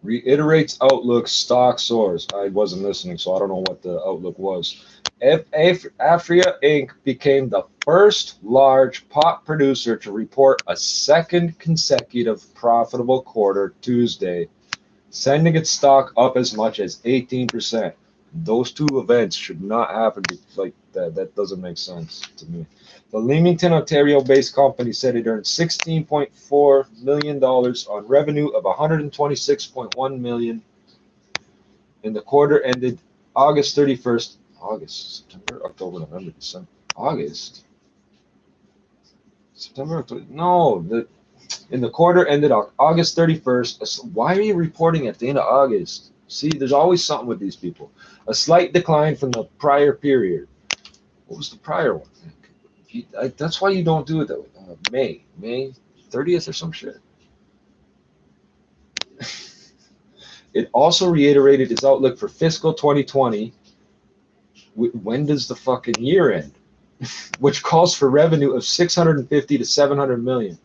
Reiterates outlook, stock soars. I wasn't listening, so I don't know what the outlook was. Aphria Inc. became the first large pot producer to report a second consecutive profitable quarter Tuesday, sending its stock up as much as 18%. Those two events should not happen like that. That doesn't make sense to me. The Leamington, Ontario-based company said it earned $16.4 million on revenue of $126.1 million in the quarter ended August 31st. August, September, October, November, December, August, September, October. No, in the quarter ended August 31st. Why are you reporting at the end of August? See, there's always something with these people. A slight decline from the prior period. What was the prior one? That's why you don't do it that way. May 30th or some shit. It also reiterated its outlook for fiscal 2020. When does the fucking year end? Which calls for revenue of 650 to 700 million.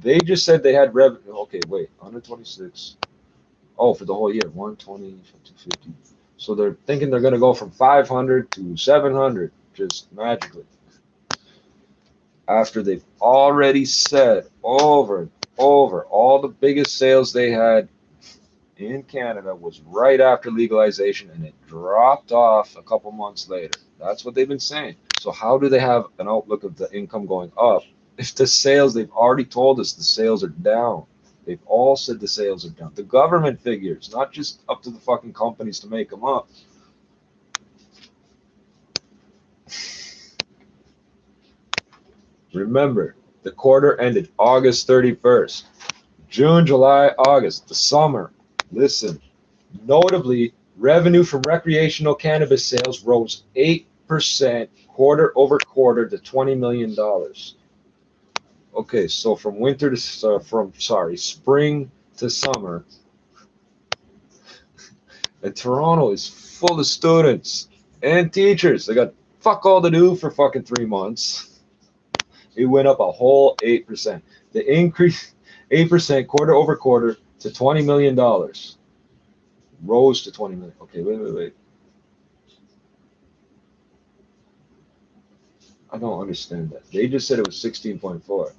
They just said they had revenue. Okay, wait, 126. Oh, for the whole year, 120 to 50. So they're thinking they're going to go from 500 to 700 just magically. After they've already said over and over, all the biggest sales they had in Canada was right after legalization, and it dropped off a couple months later. That's what they've been saying. So how do they have an outlook of the income going up if the sales, they've already told us the sales are down? They've all said the sales are down. The government figures, not just up to the fucking companies to make them up. Remember, the quarter ended August 31st. June, July, August, the summer. Listen, notably, revenue from recreational cannabis sales rose 8% quarter over quarter to $20 million. Okay, so from spring to summer, and Toronto is full of students and teachers. They got fuck all to do for fucking 3 months. It went up a whole 8%. The increase, 8% quarter over quarter to $20 million. Rose to 20 million. Okay, wait. I don't understand that. They just said it was 16.4.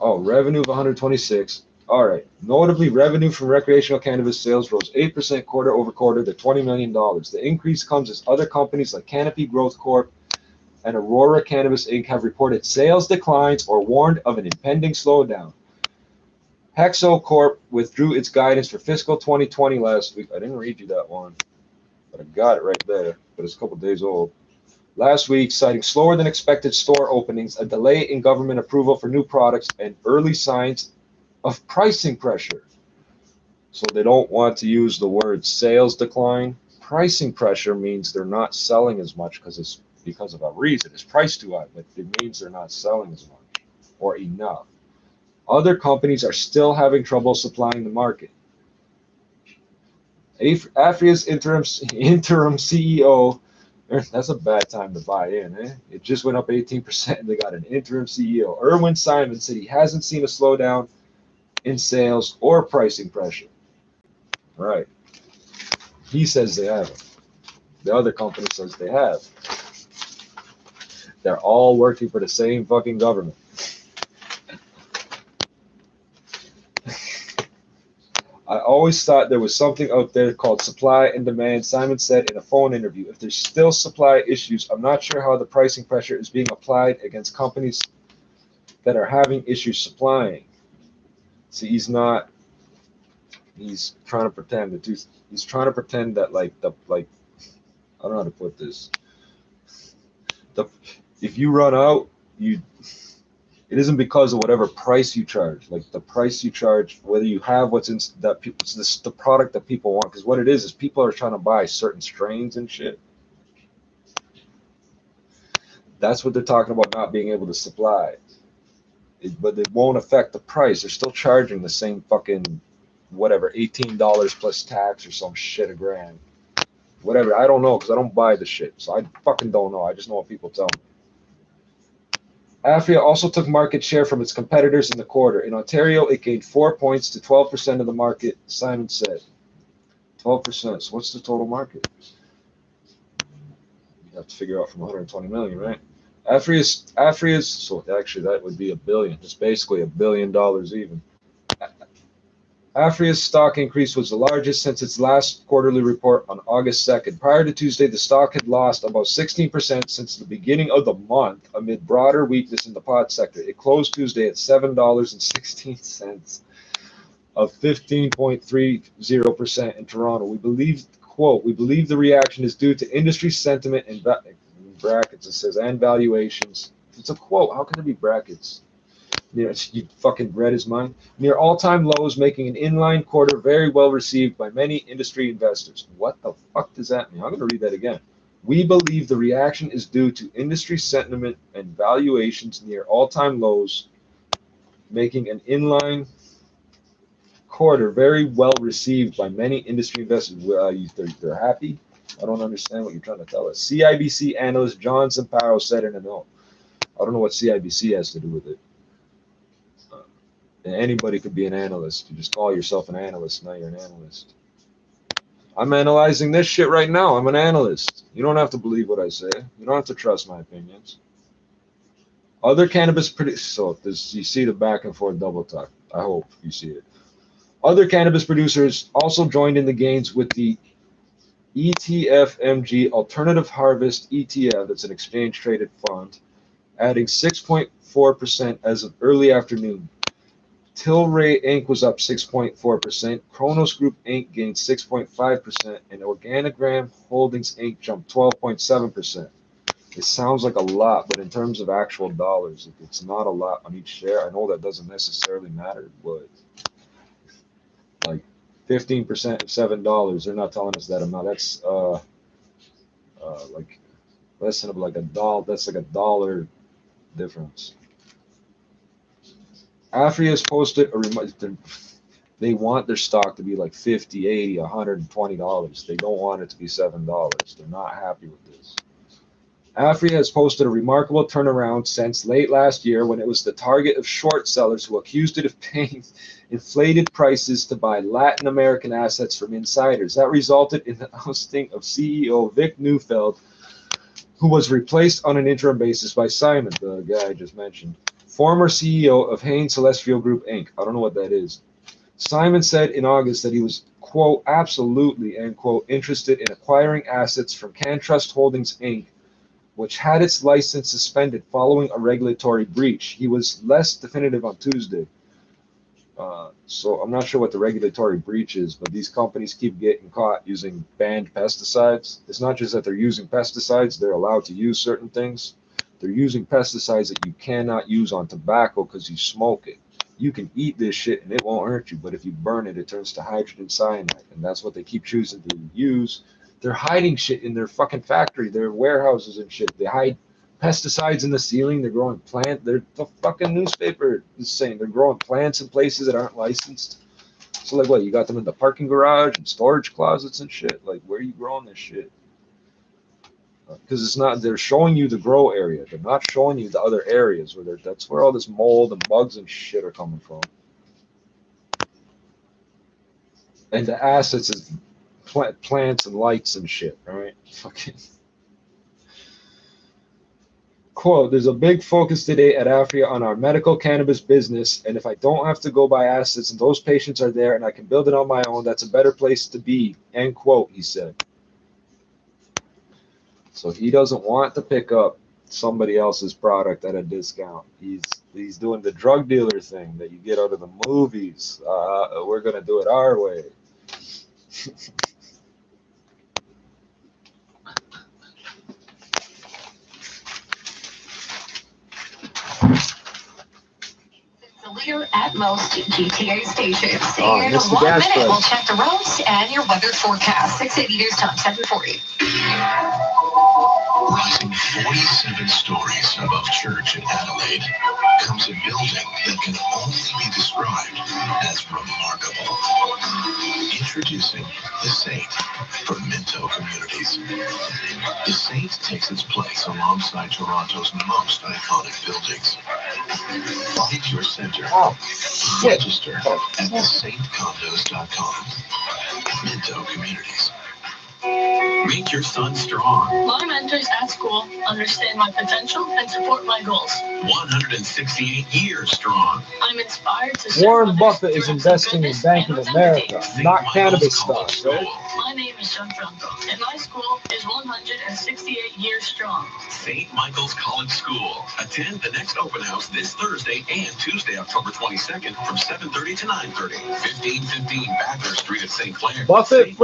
Oh, revenue of 126. All right. Notably, revenue from recreational cannabis sales rose 8% quarter over quarter to $20 million. The increase comes as other companies like Canopy Growth Corp and Aurora Cannabis Inc. have reported sales declines or warned of an impending slowdown. Hexo Corp withdrew its guidance for fiscal 2020 last week. I didn't read you that one, but I got it right there. But it's a couple days old. Last week, citing slower than expected store openings, a delay in government approval for new products, and early signs of pricing pressure. So they don't want to use the word sales decline. Pricing pressure means they're not selling as much because of a reason. It's priced too high, but it means they're not selling as much or enough. Other companies are still having trouble supplying the market. Aphria's interim CEO, that's a bad time to buy in, eh? It just went up 18% and they got an interim CEO. Irwin Simon said he hasn't seen a slowdown in sales or pricing pressure. Right. He says they haven't. The other company says they have. They're all working for the same fucking government. I always thought there was something out there called supply and demand, Simon said in a phone interview. If there's still supply issues, I'm not sure how the pricing pressure is being applied against companies that are having issues supplying. See, he's trying to pretend that he's trying to pretend that I don't know how to put this. If you run out, it isn't because of whatever price you charge. Like the price you charge, whether you have what's in that it's the product that people want. Because what it is people are trying to buy certain strains and shit. That's what they're talking about not being able to supply. But it won't affect the price. They're still charging the same fucking whatever, $18 plus tax or some shit a gram. Whatever. I don't know because I don't buy the shit. So I fucking don't know. I just know what people tell me. Aphria also took market share from its competitors in the quarter. In Ontario, it gained 4 points to 12% of the market, Simon said. 12%. So what's the total market? You have to figure out from 120 million, right? Aphria's, so actually that would be $1 billion. It's basically $1 billion even. Aphria's stock increase was the largest since its last quarterly report on August 2nd. Prior to Tuesday, the stock had lost about 16% since the beginning of the month amid broader weakness in the pot sector. It closed Tuesday at $7.16, of 15.30% in Toronto. We believe, quote, we believe the reaction is due to industry sentiment and in brackets it says and valuations. It's a quote. How can there be brackets? You fucking read his mind. Near all-time lows, making an inline quarter very well received by many industry investors. What the fuck does that mean? I'm going to read that again. We believe the reaction is due to industry sentiment and valuations near all-time lows, making an inline quarter very well received by many industry investors. They're happy? I don't understand what you're trying to tell us. CIBC analyst John Zamparo said in a note. I don't know what CIBC has to do with it. Anybody could be an analyst. You just call yourself an analyst. Now you're an analyst. I'm analyzing this shit right now. I'm an analyst. You don't have to believe what I say. You don't have to trust my opinions. Other cannabis producers. So you see the back and forth double talk. I hope you see it. Other cannabis producers also joined in the gains with the ETFMG Alternative Harvest ETF. That's an exchange-traded fund, adding 6.4% as of early afternoon. Tilray Inc. was up 6.4%. Kronos Group Inc. gained 6.5%. And Organigram Holdings Inc. jumped 12.7%. It sounds like a lot, but in terms of actual dollars, it's not a lot on each share. I know that doesn't necessarily matter, but like 15% of $7, they're not telling us that amount. That's like less than like $1. That's like $1 difference. Aphria has posted a reminder. They want their stock to be like $50, $80, $120. They don't want it to be $7. They're not happy with this. Aphria has posted a remarkable turnaround since late last year when it was the target of short sellers who accused it of paying inflated prices to buy Latin American assets from insiders. That resulted in the ousting of CEO Vic Neufeld, who was replaced on an interim basis by Simon, the guy I just mentioned, former CEO of Hain Celestial Group Inc. I don't know what that is. Simon said in August that he was, quote, absolutely, end quote, interested in acquiring assets from CanTrust Holdings Inc., which had its license suspended following a regulatory breach. He was less definitive on Tuesday. So I'm not sure what the regulatory breach is, but these companies keep getting caught using banned pesticides. It's not just that they're using pesticides, they're allowed to use certain things. They're using pesticides that you cannot use on tobacco because you smoke it. You can eat this shit and it won't hurt you, but if you burn it, it turns to hydrogen cyanide, and that's what they keep choosing to use. They're hiding shit in their fucking factory, their warehouses and shit. They hide pesticides in the ceiling. They're growing plant. The fucking newspaper is saying they're growing plants in places that aren't licensed. So like, what? You got them in the parking garage and storage closets and shit. Like, where are you growing this shit? Because it's not. They're showing you the grow area. They're not showing you the other areas where that's where all this mold and bugs and shit are coming from. And the assets is plants and lights and shit. All right, fucking. Quote, there's a big focus today at Aphria on our medical cannabis business, and if I don't have to go buy assets and those patients are there and I can build it on my own, that's a better place to be, end quote, he said. So he doesn't want to pick up somebody else's product at a discount. He's doing the drug dealer thing that you get out of the movies. We're going to do it our way. Leader at most GTA stations. Oh, In 1 minute, we'll check the roads and your weather forecast. 680 News Time, 740. Rising 47 stories above church in Adelaide comes a building that can only be described as remarkable. Introducing The Saint from Minto Communities. The Saint takes its place alongside Toronto's most iconic buildings. Find your center. Register at thesaintcondos.com. Minto Communities. Make your son strong. My mentors at school understand my potential and support my goals. 168 years strong. I'm inspired to serve Warren others Buffett through is investing in goodness Bank and of with America, empathy. not cannabis stocks, right? My name is Gianfranco, and my school is 168 years strong. St. Michael's College School. Attend the next open house this Thursday and Tuesday, October 22nd from 7:30 to 9:30. 1515 Backer Street at St. Clair. Buffett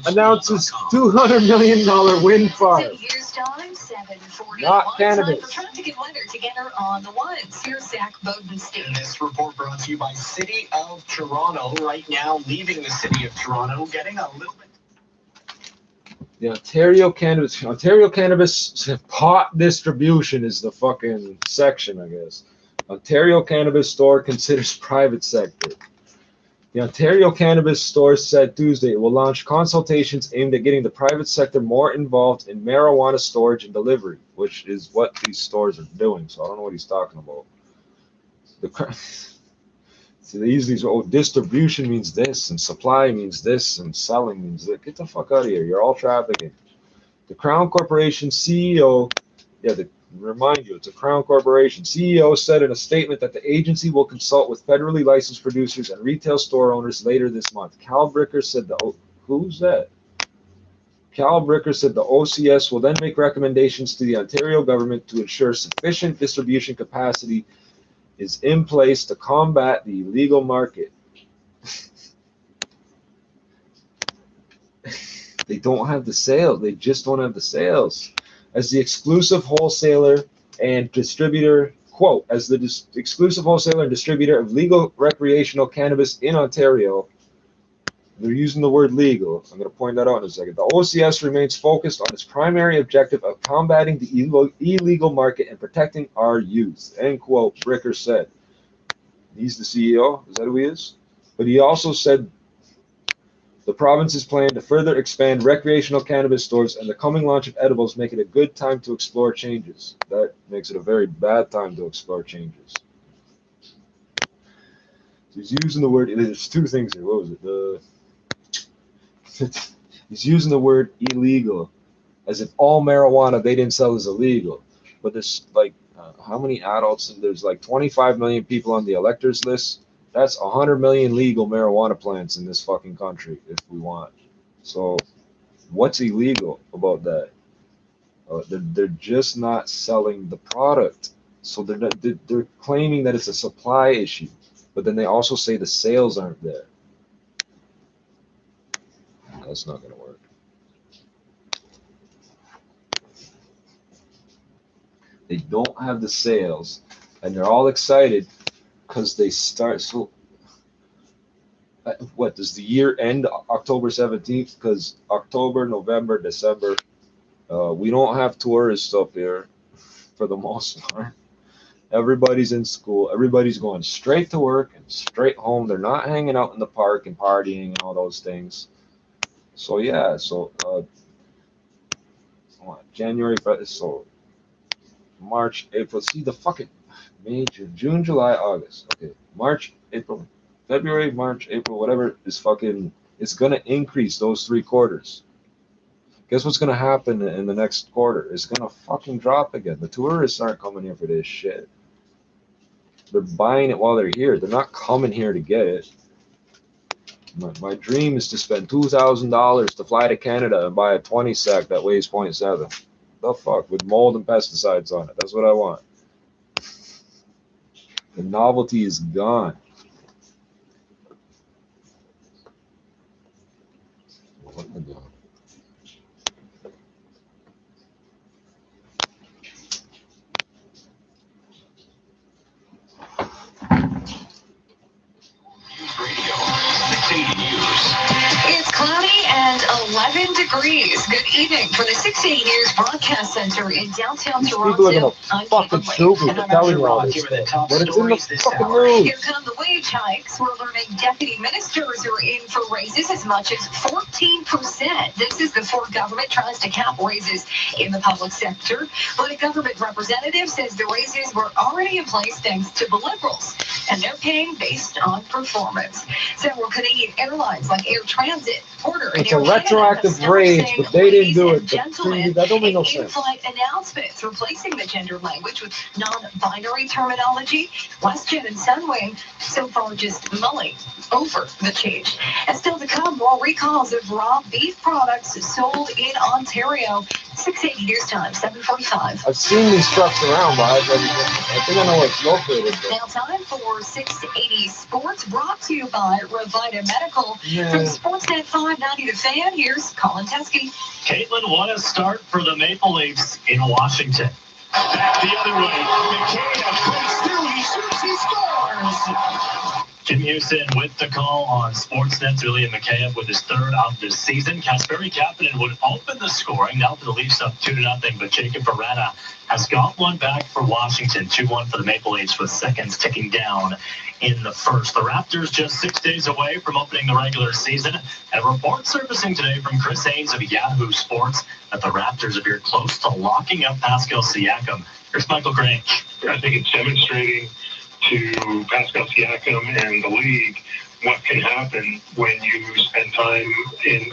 announces $200 million wind farm. Here's time, 7:41. Not cannabis. Time for traffic and weather together on the ones. Here's Zach Bodenstein. This report brought to you by City of Toronto. Right now, leaving the City of Toronto, getting a little bit. The Ontario Cannabis pot distribution is the fucking section, I guess. Ontario Cannabis Store considers private sector. The Ontario Cannabis Store said Tuesday it will launch consultations aimed at getting the private sector more involved in marijuana storage and delivery, which is what these stores are doing. So I don't know what he's talking about. So they use these, distribution means this, and supply means this, and selling means that. Get the fuck out of here. You're all trafficking. The Crown Corporation CEO, remind you, it's a Crown Corporation. CEO said in a statement that the agency will consult with federally licensed producers and retail store owners later this month. Cal Bricker said who's that? Cal Bricker said the OCS will then make recommendations to the Ontario government to ensure sufficient distribution capacity is in place to combat the illegal market. They don't have the sales. They just don't have the sales. As the exclusive wholesaler and distributor, quote, as the exclusive wholesaler and distributor of legal recreational cannabis in Ontario, they're using the word legal. I'm going to point that out in a second. The OCS remains focused on its primary objective of combating the illegal market and protecting our youth, end quote, Bricker said. He's the CEO. Is that who he is? But he also said the province's plan to further expand recreational cannabis stores and the coming launch of edibles make it a good time to explore changes. That makes it a very bad time to explore changes. So he's using the word, there's two things here. What was it? He's using the word illegal as if all marijuana they didn't sell is illegal. But there's like, how many adults? There's like 25 million people on the electors list. That's 100 million legal marijuana plants in this fucking country if we want. So what's illegal about that? They're just not selling the product. So they're claiming that it's a supply issue. But then they also say the sales aren't there. That's not going to work. They don't have the sales, and they're all excited because they start. So, what does the year end October 17th? Because October, November, December, we don't have tourists up here for the most part. Everybody's in school. Everybody's going straight to work and straight home. They're not hanging out in the park and partying and all those things. So yeah, so January, so March, April. See the fucking May, June, July, August. Okay, March, April, February, March, April, whatever is fucking. It's gonna increase those 3 quarters. Guess what's gonna happen in the next quarter? It's gonna fucking drop again. The tourists aren't coming here for this shit. They're buying it while they're here. They're not coming here to get it. My dream is to spend $2,000 to fly to Canada and buy a 20 sack that weighs 0.7. The fuck, with mold and pesticides on it. That's what I want. The novelty is gone. What am I doing? It's cloudy and 11 degrees. Good evening from the 680 News Broadcast Center in downtown People are Toronto. gonna fucking stupid for telling you all this stuff. But it's in the fucking news. Here come the wage hikes. We're learning deputy ministers are in for raises as much as 14%. This is before government tries to cap raises in the public sector. But a government representative says the raises were already in place thanks to the Liberals, and they're paying based on performance. Several Canadian airlines like Air Transit, Porter, and It's a Air Canada retroactive have raise, saying, but they didn't "Ladies do and it. gentlemen," That don't make no in sense. in-flight announcements, replacing the gender language with non-binary terminology. WestJet and Sunwing so far just mulling over the change. And still to come, more recalls of raw beef products sold in Ontario. 680 News Time, 7:45. I've seen these trucks around, but I think I know where it's located. Now time for 680 Sports, brought to you by Revita Medical. Yeah. From Sportsnet 590 The Fan, here's Colin Teskey. Caitlin, what a start for the Maple Leafs in Washington. The other way, McCann plays through, he shoots, he scores! Jim Houston with the call on Sportsnet. Julian McCabe with his 3rd of the season. Kasperi Kapanen would open the scoring. Now for the Leafs up 2-0, but Jacob Verana has got one back for Washington. 2-1 for the Maple Leafs with seconds ticking down in the first. The Raptors just 6 days away from opening the regular season. And a report surfacing today from Chris Haynes of Yahoo Sports that the Raptors appear close to locking up Pascal Siakam. Here's Michael Grange. I think it's demonstrating to Pascal Siakam and the league what can happen when you spend time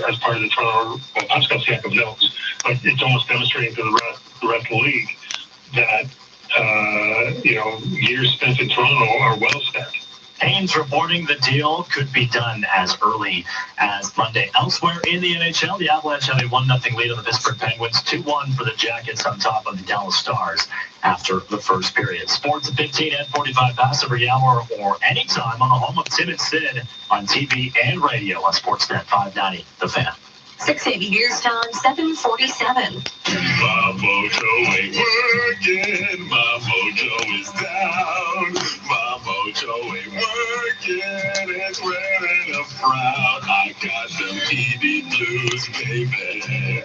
as part of the Toronto. Well, Pascal Siakam knows, but it's almost demonstrating to the rest of the league that years spent in Toronto are well spent. Haynes reporting the deal could be done as early as Monday. Elsewhere in the NHL, the Avalanche have a 1-0 lead on the Pittsburgh Penguins, 2-1 for the Jackets on top of the Dallas Stars after the first period. Sports at 15 and 45 pass every hour or anytime on the home of Tim and Sid on TV and radio on Sportsnet 590, The Fan. 680 News Time, 7:47. My mojo ain't working, my mojo is down. My mojo ain't working, it's wearing a frown. I got them PD blues, baby.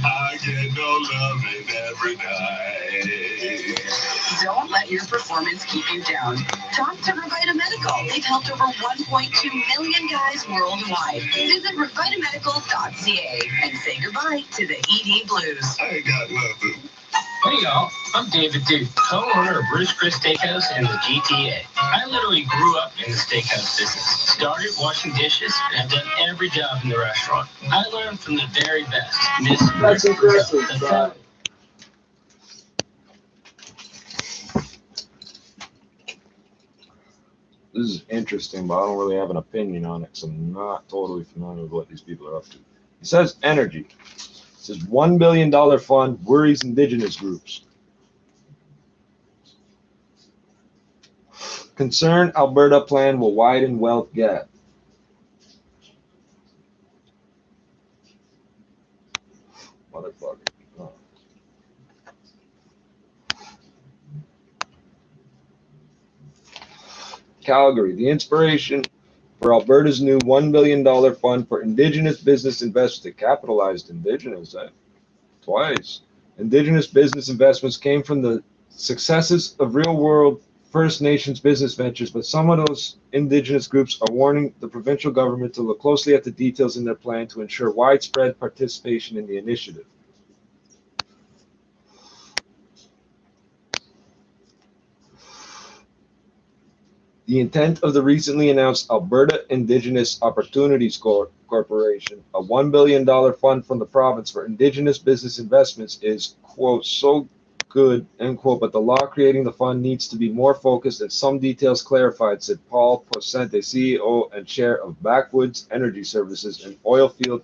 I get no loving every night. Don't let your performance keep you down. Talk to Revita Medical. They've helped over 1.2 million guys worldwide. Visit revitamedical.ca and say goodbye to the ED blues. I ain't got nothing. Hey y'all, I'm David Duke, co-owner of Bruce Chris Steakhouse in the GTA. I literally grew up in the steakhouse business. Started washing dishes and have done every job in the restaurant. I learned from the very best. That's impressive. This is interesting, but I don't really have an opinion on it because I'm not totally familiar with what these people are up to. It says energy. It says $1 billion fund worries indigenous groups. Concern Alberta plan will widen wealth gap. Motherfucker. Oh. Calgary, the inspiration for Alberta's new $1 billion fund for Indigenous business investment. Capitalized Indigenous, twice. Indigenous business investments came from the successes of real-world First Nations business ventures, but some of those Indigenous groups are warning the provincial government to look closely at the details in their plan to ensure widespread participation in the initiative. The intent of the recently announced Alberta Indigenous Opportunities Corporation, a $1 billion fund from the province for Indigenous business investments, is, quote, so good, end quote, but the law creating the fund needs to be more focused and some details clarified, said Paul Posente, CEO and chair of Backwoods Energy Services, an oil field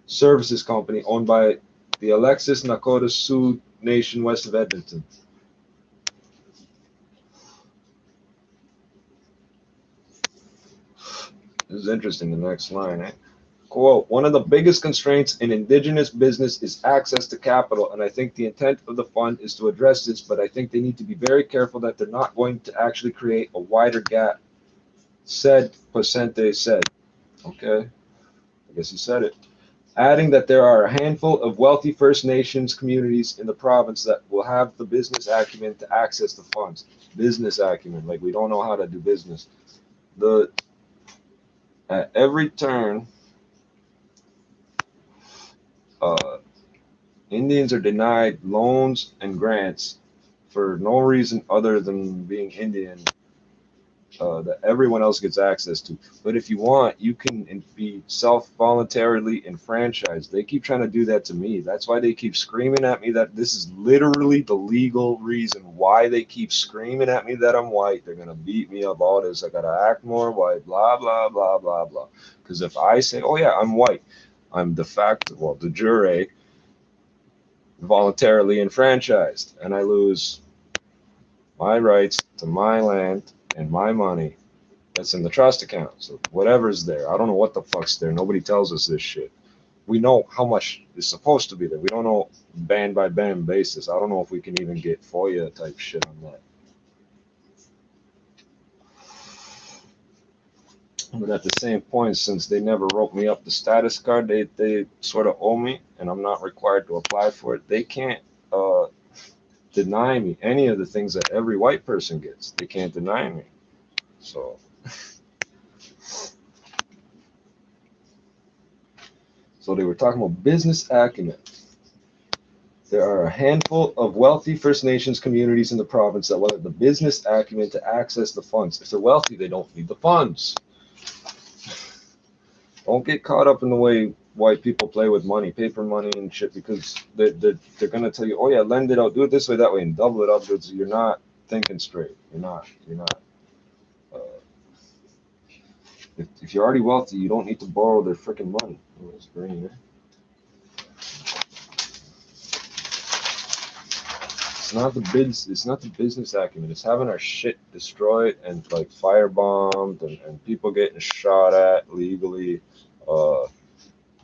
services company owned by the Alexis Nakota Sioux Nation west of Edmonton. This is interesting, the next line, eh? Quote, one of the biggest constraints in Indigenous business is access to capital, and I think the intent of the fund is to address this, but I think they need to be very careful that they're not going to actually create a wider gap, said Posente said. Okay, I guess he said it. Adding that there are a handful of wealthy First Nations communities in the province that will have the business acumen to access the funds. Business acumen, like we don't know how to do business. At every turn, Indians are denied loans and grants for no reason other than being Indian that everyone else gets access to. But if you want, you can be voluntarily enfranchised. They keep trying to do that to me. That's why they keep screaming at me that this is literally the legal reason why they keep screaming at me that I'm white. They're going to beat me up all this. I got to act more white, blah, blah, blah, blah, blah. Because if I say, oh yeah, I'm white, I'm de facto, well, de jure, voluntarily enfranchised, and I lose my rights to my land and my money that's in the trust account. So whatever's there, I don't know what the fuck's there. Nobody tells us this shit. We know how much is supposed to be there. We don't know band by band basis. I don't know if we can even get FOIA type shit on that. But at the same point, since they never wrote me up the status card, they sort of owe me, and I'm not required to apply for it. They can't deny me any of the things that every white person gets. They can't deny me. So they were talking about business acumen. There are a handful of wealthy First Nations communities in the province that will have the business acumen to access the funds. If they're wealthy, they don't need the funds. Don't get caught up in the way white people play with money, paper money and shit, because they're going to tell you, oh yeah, lend it out, do it this way, that way, and double it up. You're not thinking straight. You're not. If you're already wealthy, you don't need to borrow their freaking money. Oh, it's green, eh? It's not the business acumen. It's having our shit destroyed and like firebombed and people getting shot at legally.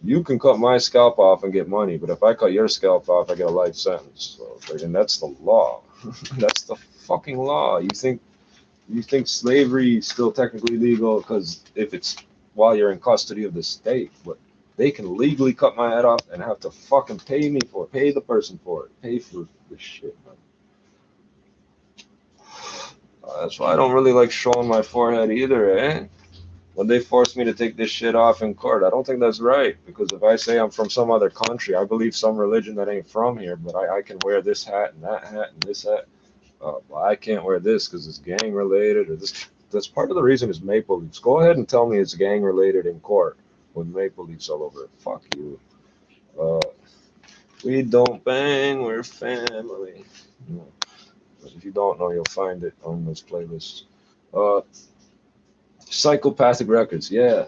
You can cut my scalp off and get money, but if I cut your scalp off, I get a life sentence. So, and that's the law. That's the fucking law. You think slavery is still technically legal because if it's while you're in custody of the state, but they can legally cut my head off and have to fucking pay the person for it, pay for this shit, man. That's why I don't really like showing my forehead either, eh? When they force me to take this shit off in court, I don't think that's right. Because if I say I'm from some other country, I believe some religion that ain't from here, but I can wear this hat and that hat and this hat. Well, I can't wear this because it's gang related or this. That's part of the reason is Maple Leafs. Go ahead and tell me it's gang related in court with Maple Leafs all over it. Fuck you. We don't bang, we're family. But if you don't know, you'll find it on those playlists. Psychopathic Records, yeah.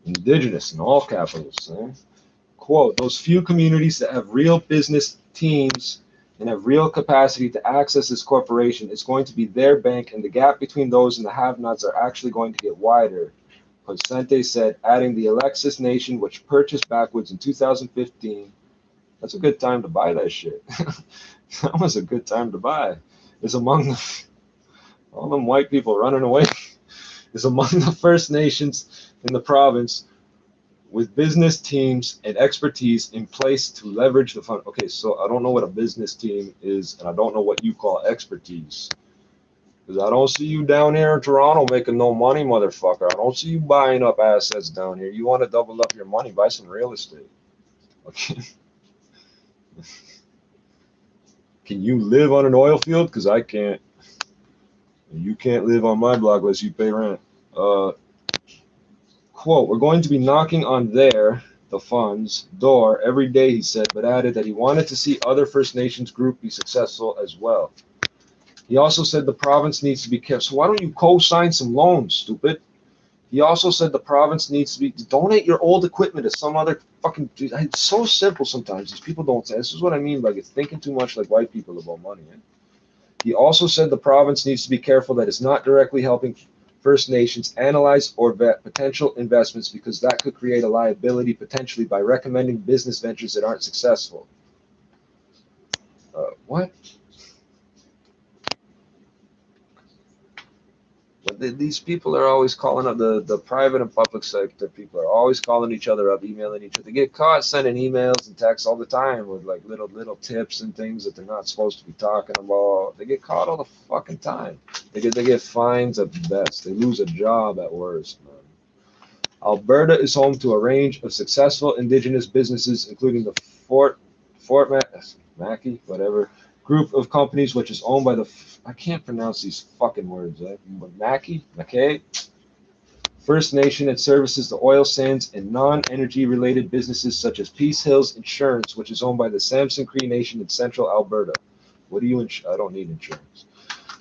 Indigenous in all capitals. Eh? Quote, those few communities that have real business teams and have real capacity to access this corporation is going to be their bank, and the gap between those and the have-nots are actually going to get wider, Consente said, adding the Alexis Nation, which purchased Backwoods in 2015. That's a good time to buy that shit. That was a good time to buy. Is among all them white people running away, is among the First Nations in the province with business teams and expertise in place to leverage the fund. Okay, so I don't know what a business team is, and I don't know what you call expertise. Because I don't see you down here in Toronto making no money, motherfucker. I don't see you buying up assets down here. You want to double up your money, buy some real estate. Okay. Can you live on an oil field? Because I can't. You can't live on my block unless you pay rent. Quote, we're going to be knocking on the fund's door every day, he said, but added that he wanted to see other First Nations groups be successful as well. He also said the province needs to be careful. So why don't you co-sign some loans, stupid? He also said the province needs to donate your old equipment to some other fucking. It's so simple sometimes. These people don't say. This is what I mean by thinking too much like white people about money. Eh? He also said the province needs to be careful that it's not directly helping First Nations analyze or vet potential investments because that could create a liability potentially by recommending business ventures that aren't successful. What? But these people are always calling up the private and public sector. People are always calling each other up, emailing each other. They get caught sending emails and texts all the time with like little tips and things that they're not supposed to be talking about. They get caught all the fucking time. They get fines at best. They lose a job at worst, man. Alberta is home to a range of successful Indigenous businesses, including the Fort Mackay, whatever, group of companies, which is owned by the, I can't pronounce these fucking words, Mackay, First Nation, and services the oil sands and non-energy related businesses such as Peace Hills Insurance, which is owned by the Samson Cree Nation in central Alberta. What do you I don't need insurance.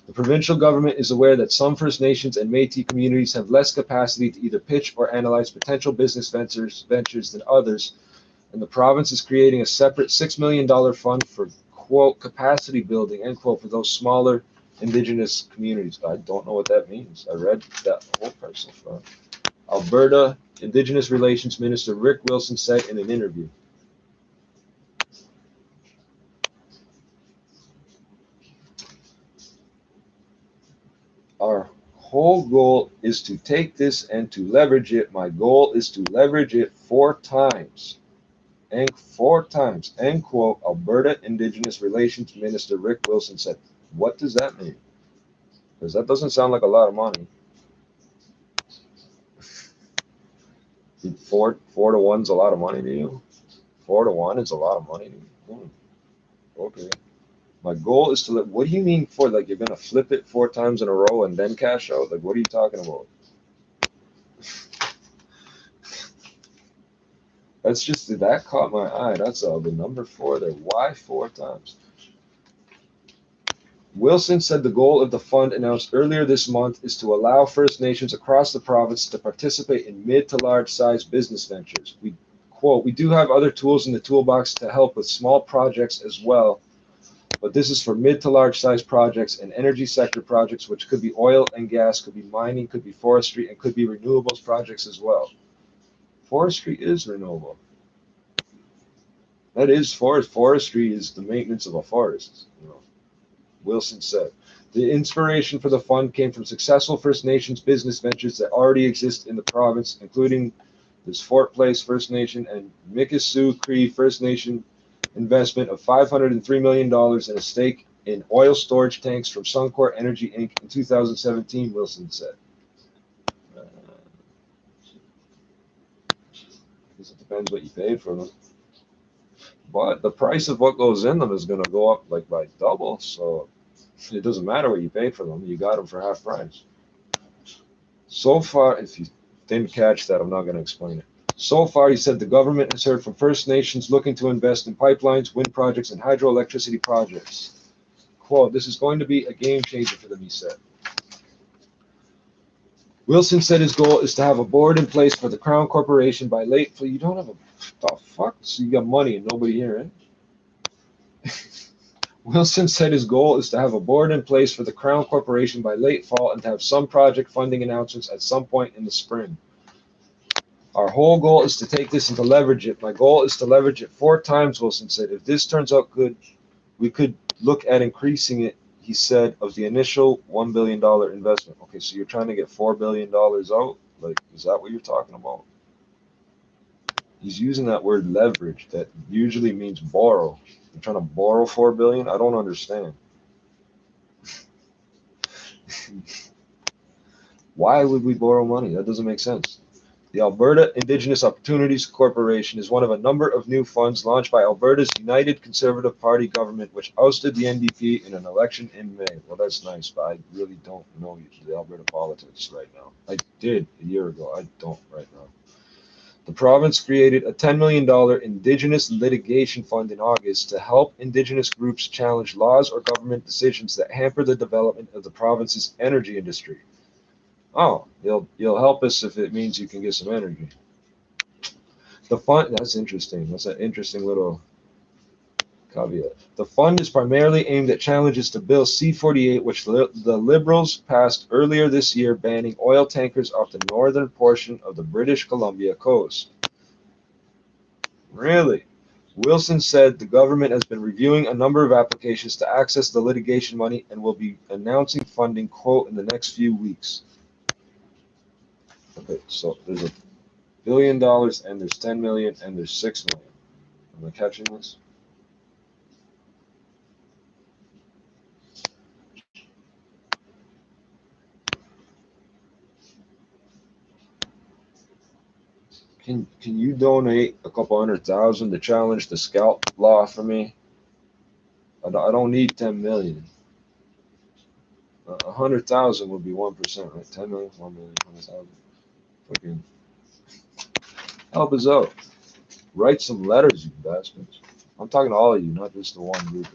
The provincial government is aware that some First Nations and Métis communities have less capacity to either pitch or analyze potential business ventures than others, and the province is creating a separate $6 million fund for, quote, capacity building, end quote, for those smaller Indigenous communities. I don't know what that means. I read that whole parcel from Alberta Indigenous Relations Minister Rick Wilson said in an interview. Our whole goal is to take this and to leverage it. My goal is to leverage it 4 times. And 4 times, end quote, Alberta Indigenous Relations Minister Rick Wilson said. What does that mean? Because that doesn't sound like a lot of money. 4 to 1's a lot of money to you? 4 to 1 is a lot of money to you? Okay. My goal is to, what do you mean for, like, you're going to flip it 4 times in a row and then cash out? Like, what are you talking about? That's just, that caught my eye. That's all. The number 4 there. Why 4 times? Wilson said the goal of the fund announced earlier this month is to allow First Nations across the province to participate in mid to large size business ventures. We quote, "We do have other tools in the toolbox to help with small projects as well, but this is for mid to large size projects and energy sector projects, which could be oil and gas, could be mining, could be forestry, and could be renewables projects as well." Forestry is renewable. That is forestry is the maintenance of a forest, you know. Wilson said. The inspiration for the fund came from successful First Nations business ventures that already exist in the province, including this Fort Place First Nation and Mikisew Cree First Nation investment of $503 million and a stake in oil storage tanks from Suncor Energy Inc. in 2017, Wilson said. I guess it depends what you paid for them. But the price of what goes in them is going to go up like by double, so it doesn't matter what you paid for them. You got them for half price. So far, if you didn't catch that, I'm not going to explain it. So far, he said the government has heard from First Nations looking to invest in pipelines, wind projects, and hydroelectricity projects. Quote, "This is going to be a game changer for them," he said. Wilson said his goal is to have a board in place for the Crown Corporation by late. So you don't have a the fuck? So you got money and nobody here, eh? Wilson said his goal is to have a board in place for the Crown Corporation by late fall and to have some project funding announcements at some point in the spring. "Our whole goal is to take this and to leverage it. My goal is to leverage it 4 times, Wilson said. If this turns out good, we could look at increasing it, he said, of the initial $1 billion investment." Okay, so you're trying to get $4 billion out? Like, is that what you're talking about? He's using that word leverage. That usually means borrow. You're trying to borrow $4 billion? I don't understand. Why would we borrow money? That doesn't make sense. The Alberta Indigenous Opportunities Corporation is one of a number of new funds launched by Alberta's United Conservative Party government, which ousted the NDP in an election in May. Well, that's nice, but I really don't know the Alberta politics right now. I did a year ago. I don't right now. The province created a $10 million Indigenous litigation fund in August to help Indigenous groups challenge laws or government decisions that hamper the development of the province's energy industry. Oh, you'll help us if it means you can get some energy. The fund, that's interesting. That's an interesting little caveat. The fund is primarily aimed at challenges to Bill C-48, which the Liberals passed earlier this year, banning oil tankers off the northern portion of the British Columbia coast. Really? Wilson said the government has been reviewing a number of applications to access the litigation money and will be announcing funding, quote, in the next few weeks. Okay, so there's $1 billion and there's 10 million and there's 6 million. Am I catching this? Can you donate a couple $100,000 to challenge the scalp law for me? I don't need 10 million. 100,000 would be 1%, right? 10 million, 1 million, 100,000. Fucking help us out. Write some letters, you bastards. I'm talking to all of you, not just the one group.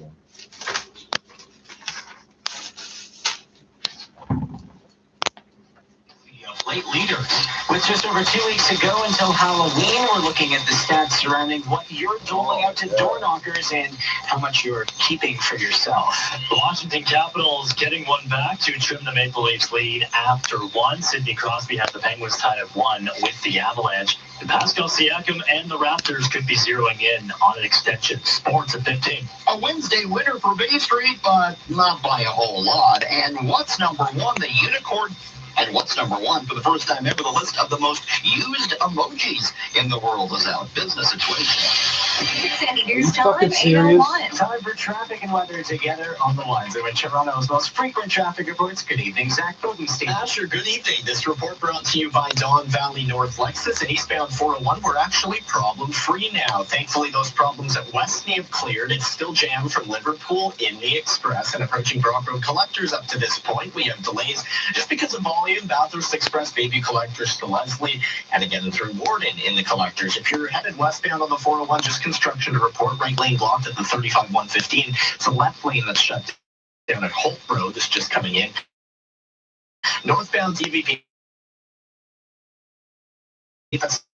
Late leaders. With just over 2 weeks to go until Halloween, we're looking at the stats surrounding what you're doling out to door knockers and how much you're keeping for yourself. The Washington Capitals getting one back to trim the Maple Leafs lead after 1. Sidney Crosby had the Penguins tied at 1 with the Avalanche. And Pascal Siakam and the Raptors could be zeroing in on an extension. Sports at 15. A Wednesday winner for Bay Street, but not by a whole lot. And what's number 1? The Unicorn. And what's number 1 for the first time ever? The list of the most used emojis in the world is out. Business situation. And here's time, 8:01. Time for traffic and weather together on the lines. I'm in Toronto's most frequent traffic reports. Good evening, Zach Bodenstein. Asher, good evening. This report brought to you by Don Valley North Lexus and eastbound 401. We're actually problem-free now. Thankfully, those problems at Westney have cleared. It's still jammed from Liverpool in the Express and approaching Brock Road Collectors up to this point. We have delays just because of volume. Bathurst Express, Baby Collectors to Leslie, and again through Warden in the Collectors. If you're headed westbound on the 401, just construction to report. Right lane blocked at the 35-115. It's a left lane that's shut down. down at Holt Road. This is just coming in. Northbound DVP. That's